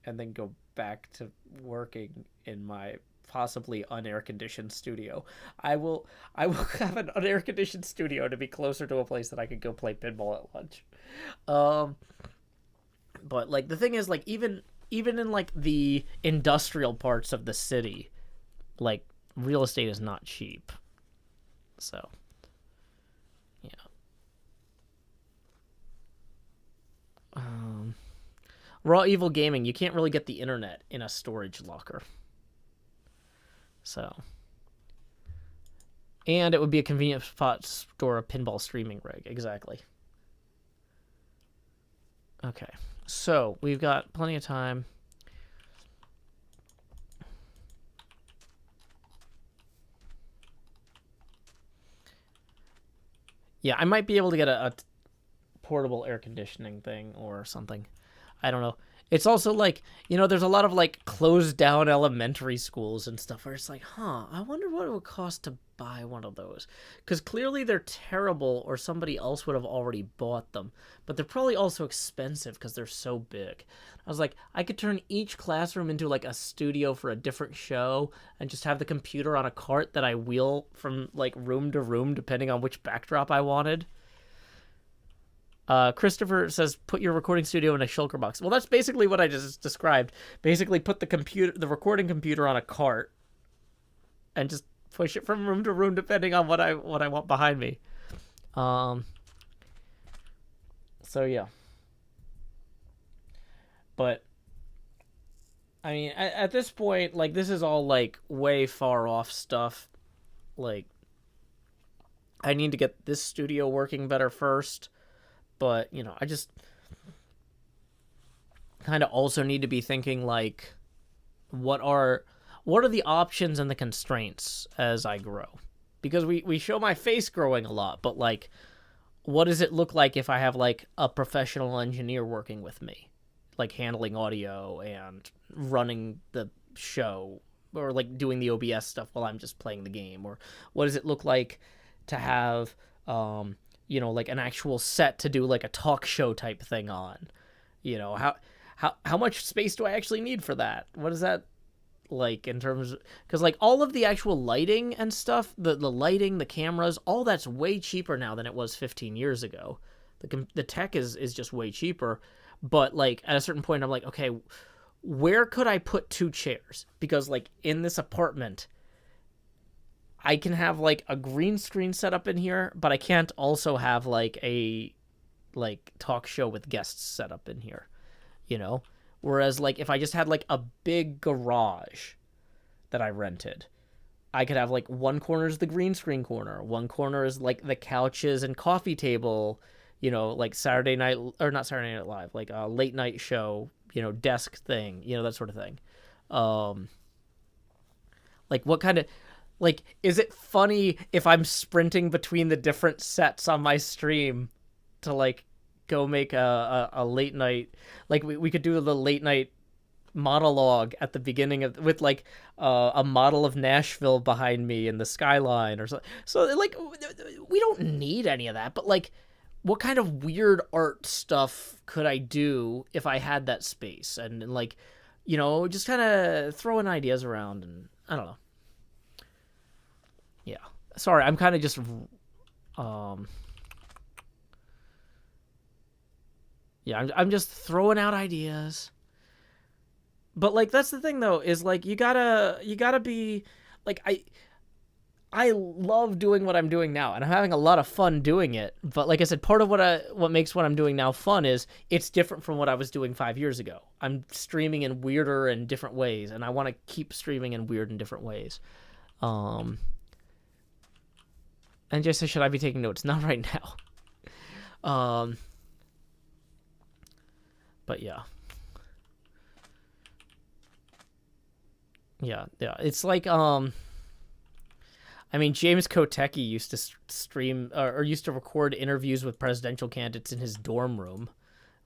and then go back to working in my possibly unair-conditioned studio. I will have an unair-conditioned studio to be closer to a place that I could go play pinball at lunch. But like the thing is, like even in like the industrial parts of the city, like real estate is not cheap. So yeah. Raw Evil Gaming, you can't really get the internet in a storage locker. So, and it would be a convenient spot to store a pinball streaming rig. Exactly. Okay, so we've got plenty of time. Yeah, I might be able to get a portable air conditioning thing or something. I don't know. It's also like, there's a lot of like closed down elementary schools and stuff where it's like, I wonder what it would cost to buy one of those. Because clearly they're terrible or somebody else would have already bought them. But they're probably also expensive because they're so big. I was like, I could turn each classroom into like a studio for a different show and just have the computer on a cart that I wheel from like room to room depending on which backdrop I wanted. Christopher says, put your recording studio in a shulker box. Well, that's basically what I just described. Basically, put the recording computer on a cart and just push it from room to room depending on what I want behind me. So yeah. But I mean, at this point, like, this is all like way far off stuff. Like, I need to get this studio working better first. But, I just kind of also need to be thinking, like, what are the options and the constraints as I grow? Because we show my face growing a lot, but, like, what does it look like if I have, like, a professional engineer working with me? Like, handling audio and running the show, or, like, doing the OBS stuff while I'm just playing the game? Or what does it look like to have, like an actual set to do like a talk show type thing on? How much space do I actually need for that? What is that like in terms because like all of the actual lighting and stuff, the lighting, the cameras, all that's way cheaper now than it was 15 years ago. The tech is just way cheaper. But like at a certain point I'm like, okay, where could I put 2 chairs? Because like in this apartment I can have like a green screen set up in here, but I can't also have like a talk show with guests set up in here, Whereas like if I just had like a big garage that I rented, I could have like one corner is the green screen corner, one corner is like the couches and coffee table, like Saturday night or not Saturday Night Live, like a late night show, desk thing, that sort of thing. Like what kind of like, is it funny if I'm sprinting between the different sets on my stream to, like, go make a late night... Like, we could do the late night monologue at the beginning of... With, like, a model of Nashville behind me in the skyline or something. So, like, we don't need any of that. But, like, what kind of weird art stuff could I do if I had that space? And like, just kind of throwing ideas around and... I don't know. Yeah. Sorry, I'm kind of just yeah, I'm just throwing out ideas. But like that's the thing though, is like you gotta be like I love doing what I'm doing now and I'm having a lot of fun doing it. But like I said, part of what makes what I'm doing now fun is it's different from what I was doing 5 years ago. I'm streaming in weirder and different ways, and I want to keep streaming in weird and different ways. And just should I be taking notes? Not right now. But yeah. Yeah. It's like, I mean, James Kotecki used to stream or used to record interviews with presidential candidates in his dorm room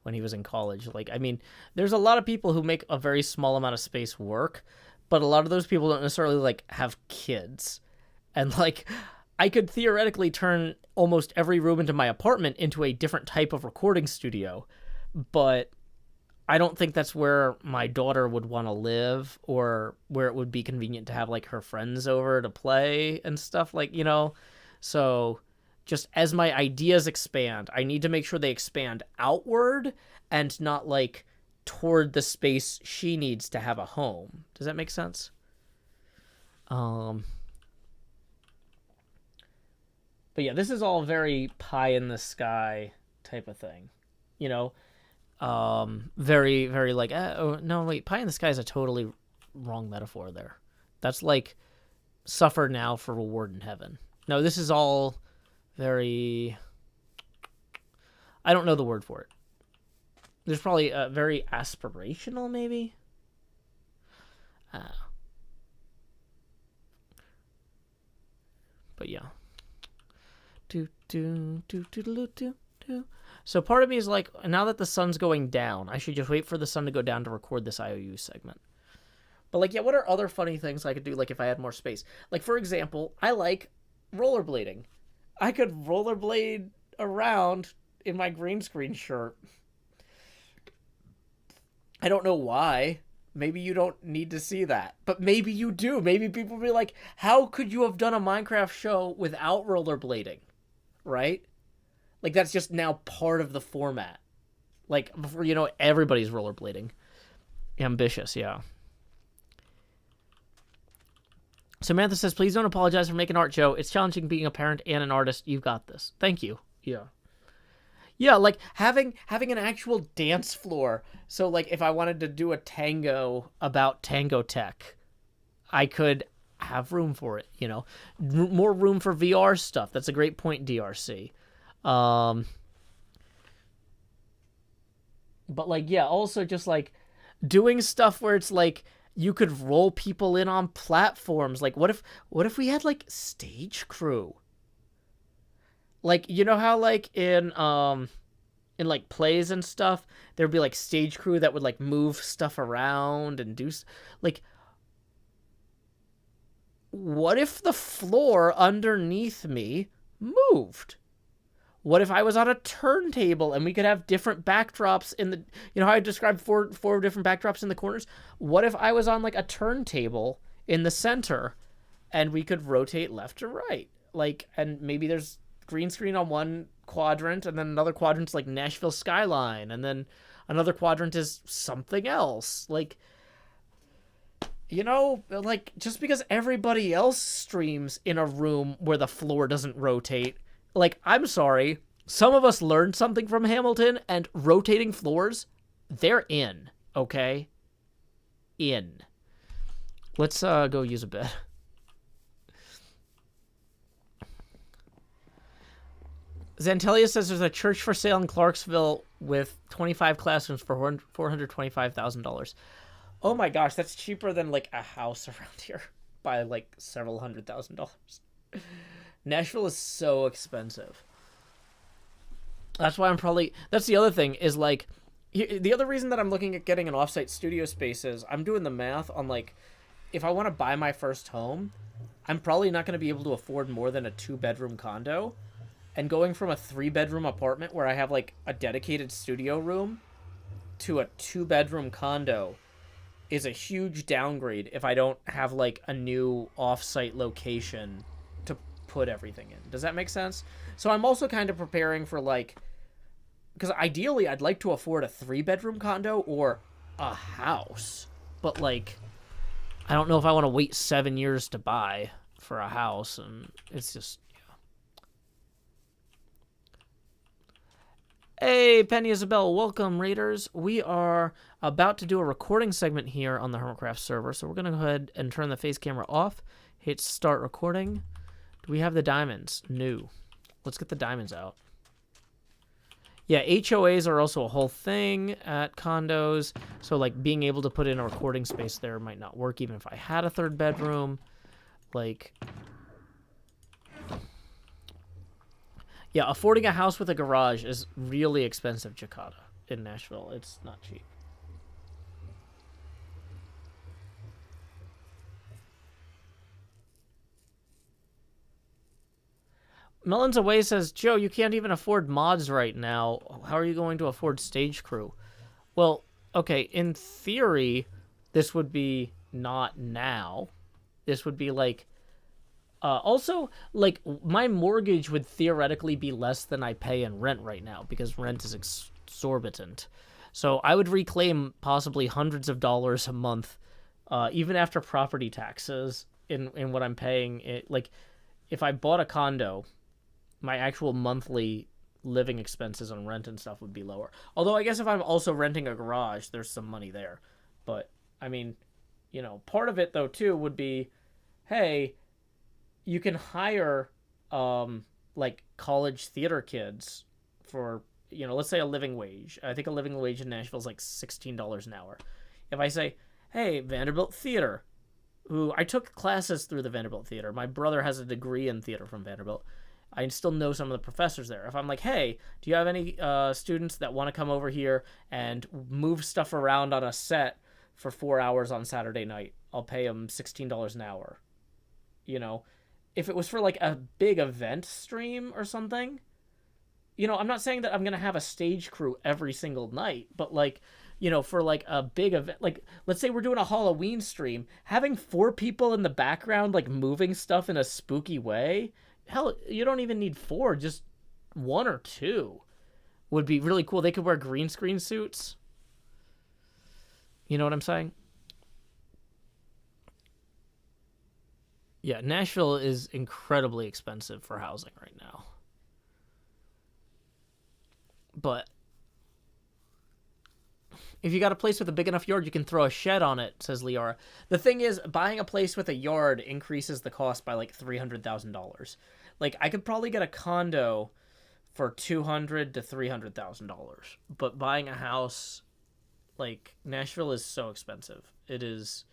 when he was in college. Like, I mean, there's a lot of people who make a very small amount of space work, but a lot of those people don't necessarily like have kids. And like, I could theoretically turn almost every room into my apartment into a different type of recording studio, but I don't think that's where my daughter would want to live or where it would be convenient to have like her friends over to play and stuff, like, so just as my ideas expand, I need to make sure they expand outward and not like toward the space she needs to have a home. Does that make sense? But yeah, this is all very pie in the sky type of thing, very, very like, oh, no, wait, pie in the sky is a totally wrong metaphor there. That's like suffer now for reward in heaven. No, this is all very, I don't know the word for it. There's probably a very aspirational, maybe. But yeah. Do, do, do, do, do, do, do. So part of me is like, now that the sun's going down, I should just wait for the sun to go down to record this IOU segment. But, like, yeah, what are other funny things I could do, like, if I had more space? Like, for example, I like rollerblading. I could rollerblade around in my green screen shirt. I don't know why. Maybe you don't need to see that. But maybe you do. Maybe people be like, how could you have done a Minecraft show without rollerblading? Right? Like, that's just now part of the format. Like, before, you know, everybody's rollerblading. Ambitious, yeah. Samantha says, please don't apologize for making art, Joe. It's challenging being a parent and an artist. You've got this. Thank you. Yeah. Yeah, like, having an actual dance floor. So, like, if I wanted to do a tango about Tango Tech, I could have room for it, you know. More room for VR stuff. That's a great point, DRC. But, like, yeah, also just, like, doing stuff where it's, like, you could roll people in on platforms. Like, what if we had, like, stage crew? Like, you know how, like, in like, plays and stuff, there'd be, like, stage crew that would, like, move stuff around and do... Like, what if the floor underneath me moved? What if I was on a turntable and we could have different backdrops in the... You know how I described four different backdrops in the corners? What if I was on, like, a turntable in the center and we could rotate left to right? Like, and maybe there's green screen on one quadrant, and then another quadrant's like Nashville skyline, and then another quadrant is something else. Like, you know, like, just because everybody else streams in a room where the floor doesn't rotate, like, I'm sorry, some of us learned something from Hamilton, and rotating floors, they're in, okay? In. Let's go use a bed. Zantelia says there's a church for sale in Clarksville with 25 classrooms for $425,000. Oh my gosh, that's cheaper than, like, a house around here by, like, several $100,000. Nashville is so expensive. That's why that's the other thing is, like, the other reason that I'm looking at getting an offsite studio space is I'm doing the math on, like, if I want to buy my first home, I'm probably not going to be able to afford more than a 2-bedroom condo. And going from a 3-bedroom apartment where I have, like, a dedicated studio room to a 2-bedroom condo is a huge downgrade if I don't have, like, a new off-site location to put everything in. Does that make sense? So I'm also kind of preparing for, like... Because ideally, I'd like to afford a 3-bedroom condo or a house. But, like, I don't know if I want to wait 7 years to buy for a house. And it's just... Hey, Penny Isabel, welcome, Raiders. We are about to do a recording segment here on the HermitCraft server, so we're going to go ahead and turn the face camera off, hit start recording. Do we have the diamonds? No. Let's get the diamonds out. Yeah, HOAs are also a whole thing at condos, so, like, being able to put in a recording space there might not work even if I had a 3rd bedroom. Like... Yeah, affording a house with a garage is really expensive, Jakarta, in Nashville. It's not cheap. Melons Away says, Joe, you can't even afford mods right now. How are you going to afford stage crew? Well, okay, in theory, this would be not now. This would be like... also, like, my mortgage would theoretically be less than I pay in rent right now because rent is exorbitant. So I would reclaim possibly hundreds of dollars a month, even after property taxes in what I'm paying. Like, if I bought a condo, my actual monthly living expenses on rent and stuff would be lower. Although I guess if I'm also renting a garage, there's some money there. But, I mean, you know, part of it, though, too, would be, hey... You can hire, like, college theater kids for, you know, let's say a living wage. I think a living wage in Nashville is like $16 an hour. If I say, hey, Vanderbilt Theater, who I took classes through the Vanderbilt Theater. My brother has a degree in theater from Vanderbilt. I still know some of the professors there. If I'm like, hey, do you have any students that want to come over here and move stuff around on a set for 4 hours on Saturday night? I'll pay them $16 an hour. You know, if it was for like a big event stream or something, you know, I'm not saying that I'm going to have a stage crew every single night, but like, you know, for like a big event, like let's say we're doing a Halloween stream, having 4 people in the background, like moving stuff in a spooky way. Hell, you don't even need 4, just 1 or 2 would be really cool. They could wear green screen suits. You know what I'm saying? Yeah, Nashville is incredibly expensive for housing right now. But if you got a place with a big enough yard, you can throw a shed on it, says Liara. The thing is, buying a place with a yard increases the cost by like $300,000. Like, I could probably get a condo for $200,000 to $300,000. But buying a house, like, Nashville is so expensive. It is,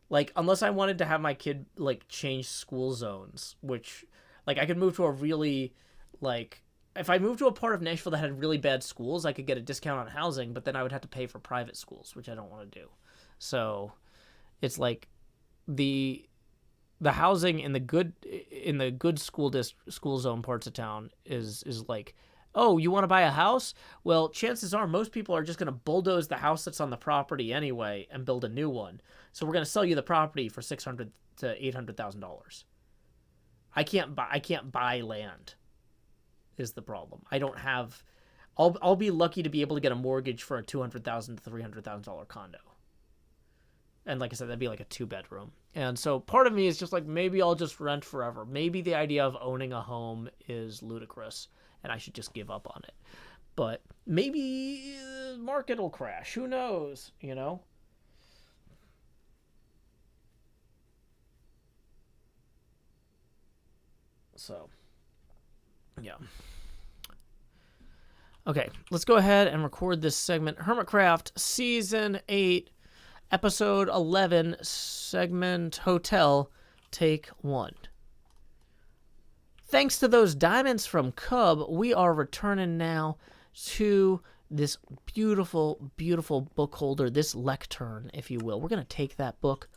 like, unless I wanted to have my kid, like, change school zones, which, like, I could move to a really, like, if I moved to a part of Nashville that had really bad schools, I could get a discount on housing, but then I would have to pay for private schools, which I don't want to do. So it's like the housing in the good school zone parts of town is like, oh, you want to buy a house? Well, chances are most people are just going to bulldoze the house that's on the property anyway and build a new one. So we're going to sell you the property for $600,000 to $800,000. I can't buy land. Is the problem. I don't have. I'll be lucky to be able to get a mortgage for a $200,000 to $300,000 condo. And like I said, that'd be like a 2-bedroom. And so part of me is just like, maybe I'll just rent forever. Maybe the idea of owning a home is ludicrous and I should just give up on it. But maybe the market will crash. Who knows, you know? So, yeah. Okay, let's go ahead and record this segment. HermitCraft, Season 8, Episode 11, Segment Hotel, Take 1. Thanks to those diamonds from Cub, we are returning now to this beautiful, beautiful book holder, this lectern, if you will. We're going to take that book,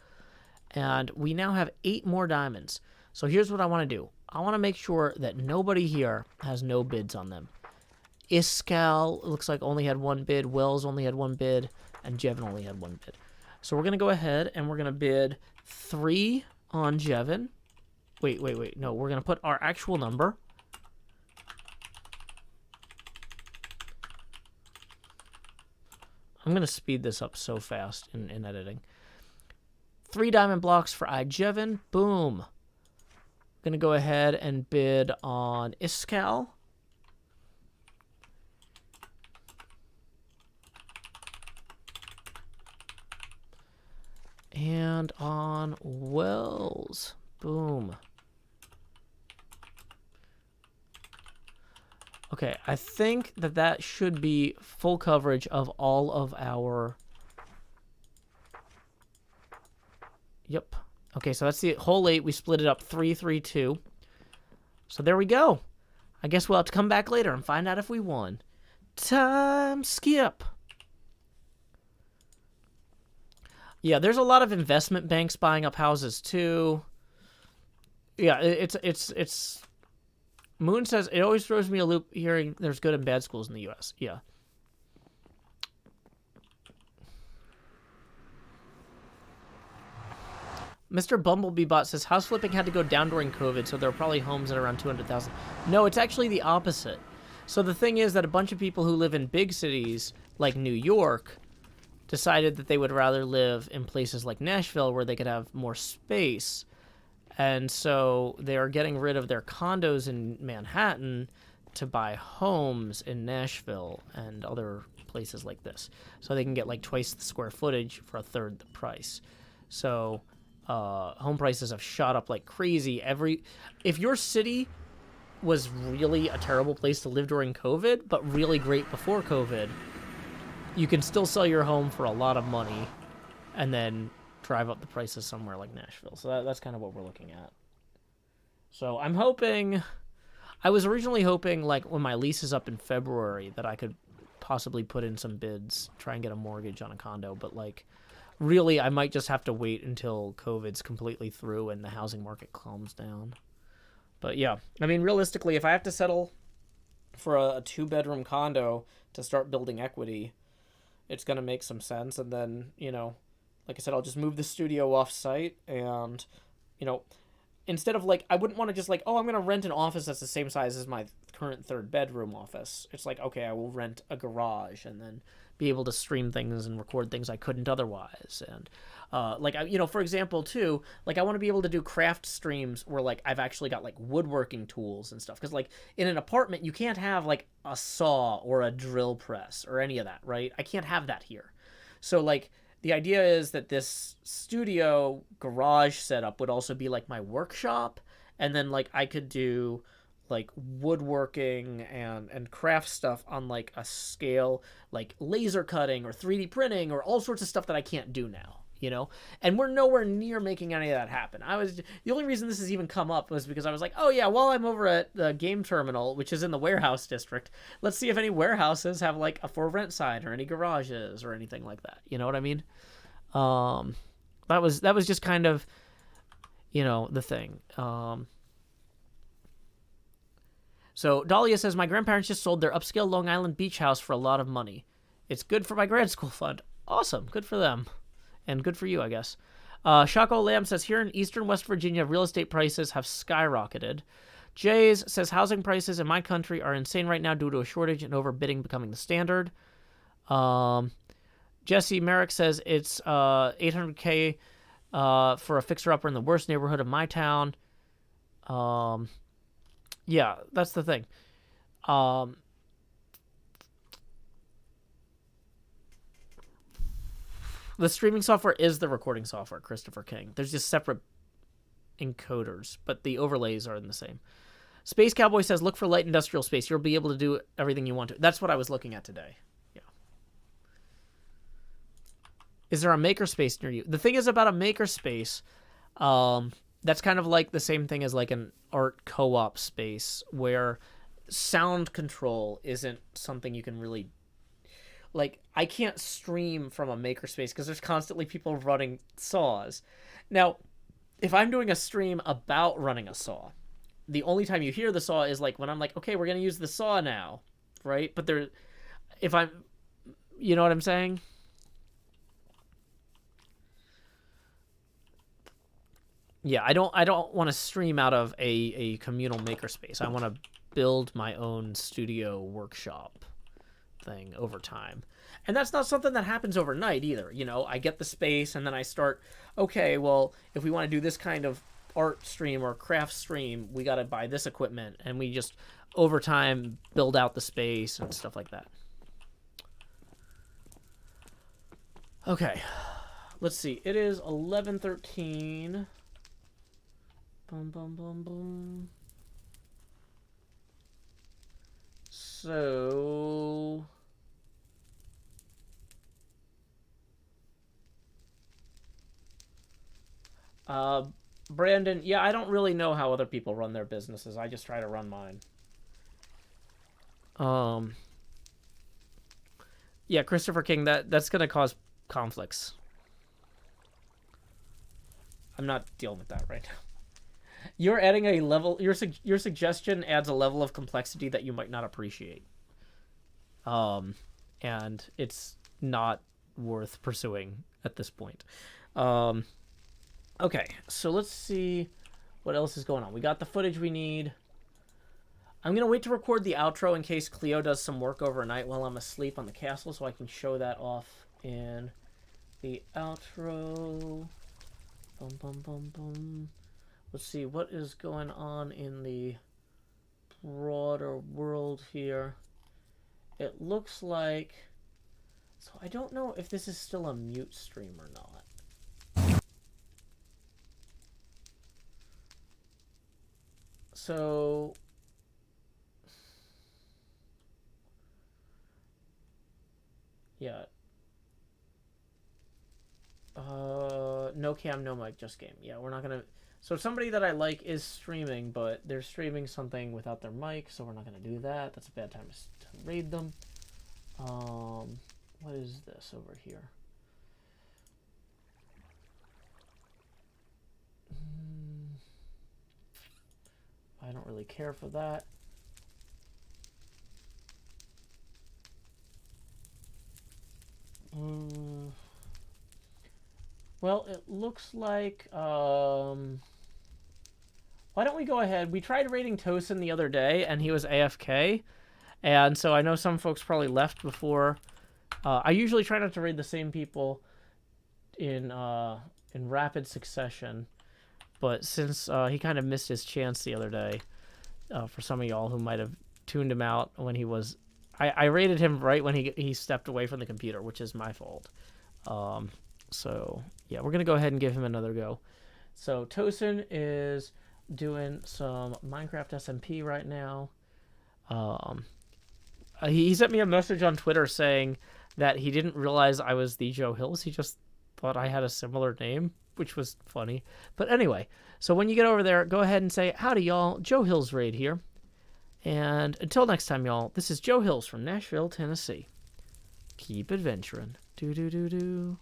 and we now have 8 more diamonds. So here's what I want to do. I want to make sure that nobody here has no bids on them. Iskal looks like only had 1 bid. Wells only had 1 bid. And Jevin only had 1 bid. So we're going to go ahead and we're going to bid 3 on Jevin. Wait. No, we're going to put our actual number. I'm going to speed this up so fast in editing. 3 diamond blocks for Jevin. Boom. Going to go ahead and bid on Iskal. And on Wells. Boom. Okay, I think that should be full coverage of all of our... Yep. Okay, so that's the whole 8. We split it up 3, 3, 2. So there we go. I guess we'll have to come back later and find out if we won. Time skip. Yeah, there's a lot of investment banks buying up houses too. Yeah, it's Moon says it always throws me a loop hearing there's good and bad schools in the US. Yeah. Mr. Bumblebee says house flipping had to go down during COVID, so there are probably homes at around 200,000. No, it's actually the opposite. So the thing is that a bunch of people who live in big cities like New York decided that they would rather live in places like Nashville where they could have more space. And so they are getting rid of their condos in Manhattan to buy homes in Nashville and other places like this. So they can get like twice the square footage for a third the price. So home prices have shot up like crazy. If your city was really a terrible place to live during COVID, but really great before COVID, you can still sell your home for a lot of money and then drive up the prices somewhere like Nashville. So that's kind of what we're looking at. So I'm hoping I was originally hoping, like, when my lease is up in February, that I could possibly put in some bids, try and get a mortgage on a condo, but, like, really, I might just have to wait until COVID's completely through and the housing market calms down. But yeah, I mean, realistically, if I have to settle for a 2-bedroom condo to start building equity, it's going to make some sense. And then, like I said, I'll just move the studio off site and, instead of like, I wouldn't want to just like, oh, I'm going to rent an office that's the same size as my current 3rd-bedroom office. It's like, okay, I will rent a garage and then be able to stream things and record things I couldn't otherwise. And for example, too, like I want to be able to do craft streams where like I've actually got like woodworking tools and stuff. Because like in an apartment, you can't have like a saw or a drill press or any of that, right? I can't have that here. So like the idea is that this studio garage setup would also be like my workshop, and then like I could do like woodworking and craft stuff on like a scale like laser cutting or 3D printing or all sorts of stuff that I can't do now, and we're nowhere near making any of that happen. The only reason this has even come up was because I was like, oh yeah, while I'm over at the game terminal, which is in the warehouse district, let's see if any warehouses have like a for rent sign or any garages or anything like that. You know what I mean? That was just kind of, the thing. So Dahlia says, my grandparents just sold their upscale Long Island beach house for a lot of money. It's good for my grad school fund. Awesome. Good for them. And good for you, I guess. Shaco Lamb says, here in eastern West Virginia, real estate prices have skyrocketed. Jays says, housing prices in my country are insane right now due to a shortage and overbidding becoming the standard. Jesse Merrick says, it's $800K for a fixer-upper in the worst neighborhood of my town. Yeah, that's the thing. The streaming software is the recording software, Christopher King. There's just separate encoders, but the overlays are the same. Space Cowboy says, look for light industrial space. You'll be able to do everything you want to. That's what I was looking at today. Yeah. Is there a makerspace near you? The thing is about a makerspace, that's kind of like the same thing as like an art co-op space where sound control isn't something you can really like. I can't stream from a makerspace because there's constantly people running saws. Now, if I'm doing a stream about running a saw, the only time you hear the saw is like when I'm like, okay, we're going to use the saw now, right? But you know what I'm saying? Yeah, I don't want to stream out of a communal makerspace. I want to build my own studio workshop thing over time. And that's not something that happens overnight either. I get the space and then I start, okay, well, if we want to do this kind of art stream or craft stream, we got to buy this equipment, and we just over time build out the space and stuff like that. Okay. Let's see. It is 11:13. Boom, boom, boom, boom. So... Brandon, yeah, I don't really know how other people run their businesses. I just try to run mine. Yeah, Christopher King, that's going to cause conflicts. I'm not dealing with that right now. You're adding a level. Your suggestion adds a level of complexity that you might not appreciate. And it's not worth pursuing at this point. Okay, so let's see what else is going on. We got the footage we need. I'm going to wait to record the outro in case Cleo does some work overnight while I'm asleep on the castle, so I can show that off in the outro. Boom, boom, boom, boom. Let's see, what is going on in the broader world here? It looks like... So I don't know if this is still a mute stream or not. So... Yeah. No cam, no mic, just game. Yeah, we're not gonna... So somebody that I like is streaming, but they're streaming something without their mic, so we're not going to do that. That's a bad time to raid them. What is this over here? I don't really care for that. Well, it looks like, why don't we go ahead? We tried raiding Tosin the other day, and he was AFK. And so I know some folks probably left before. I usually try not to raid the same people in rapid succession. But since he kind of missed his chance the other day, for some of y'all who might have tuned him out when he was... I raided him right when he stepped away from the computer, which is my fault. So, yeah, we're going to go ahead and give him another go. So, Tosin is doing some Minecraft SMP right now. He sent me a message on Twitter saying that he didn't realize I was the Joe Hills. He just thought I had a similar name, which was funny. But anyway, so when you get over there, go ahead and say, howdy, y'all. Joe Hills Raid here. And until next time, y'all, this is Joe Hills from Nashville, Tennessee. Keep adventuring. Do-do-do-do.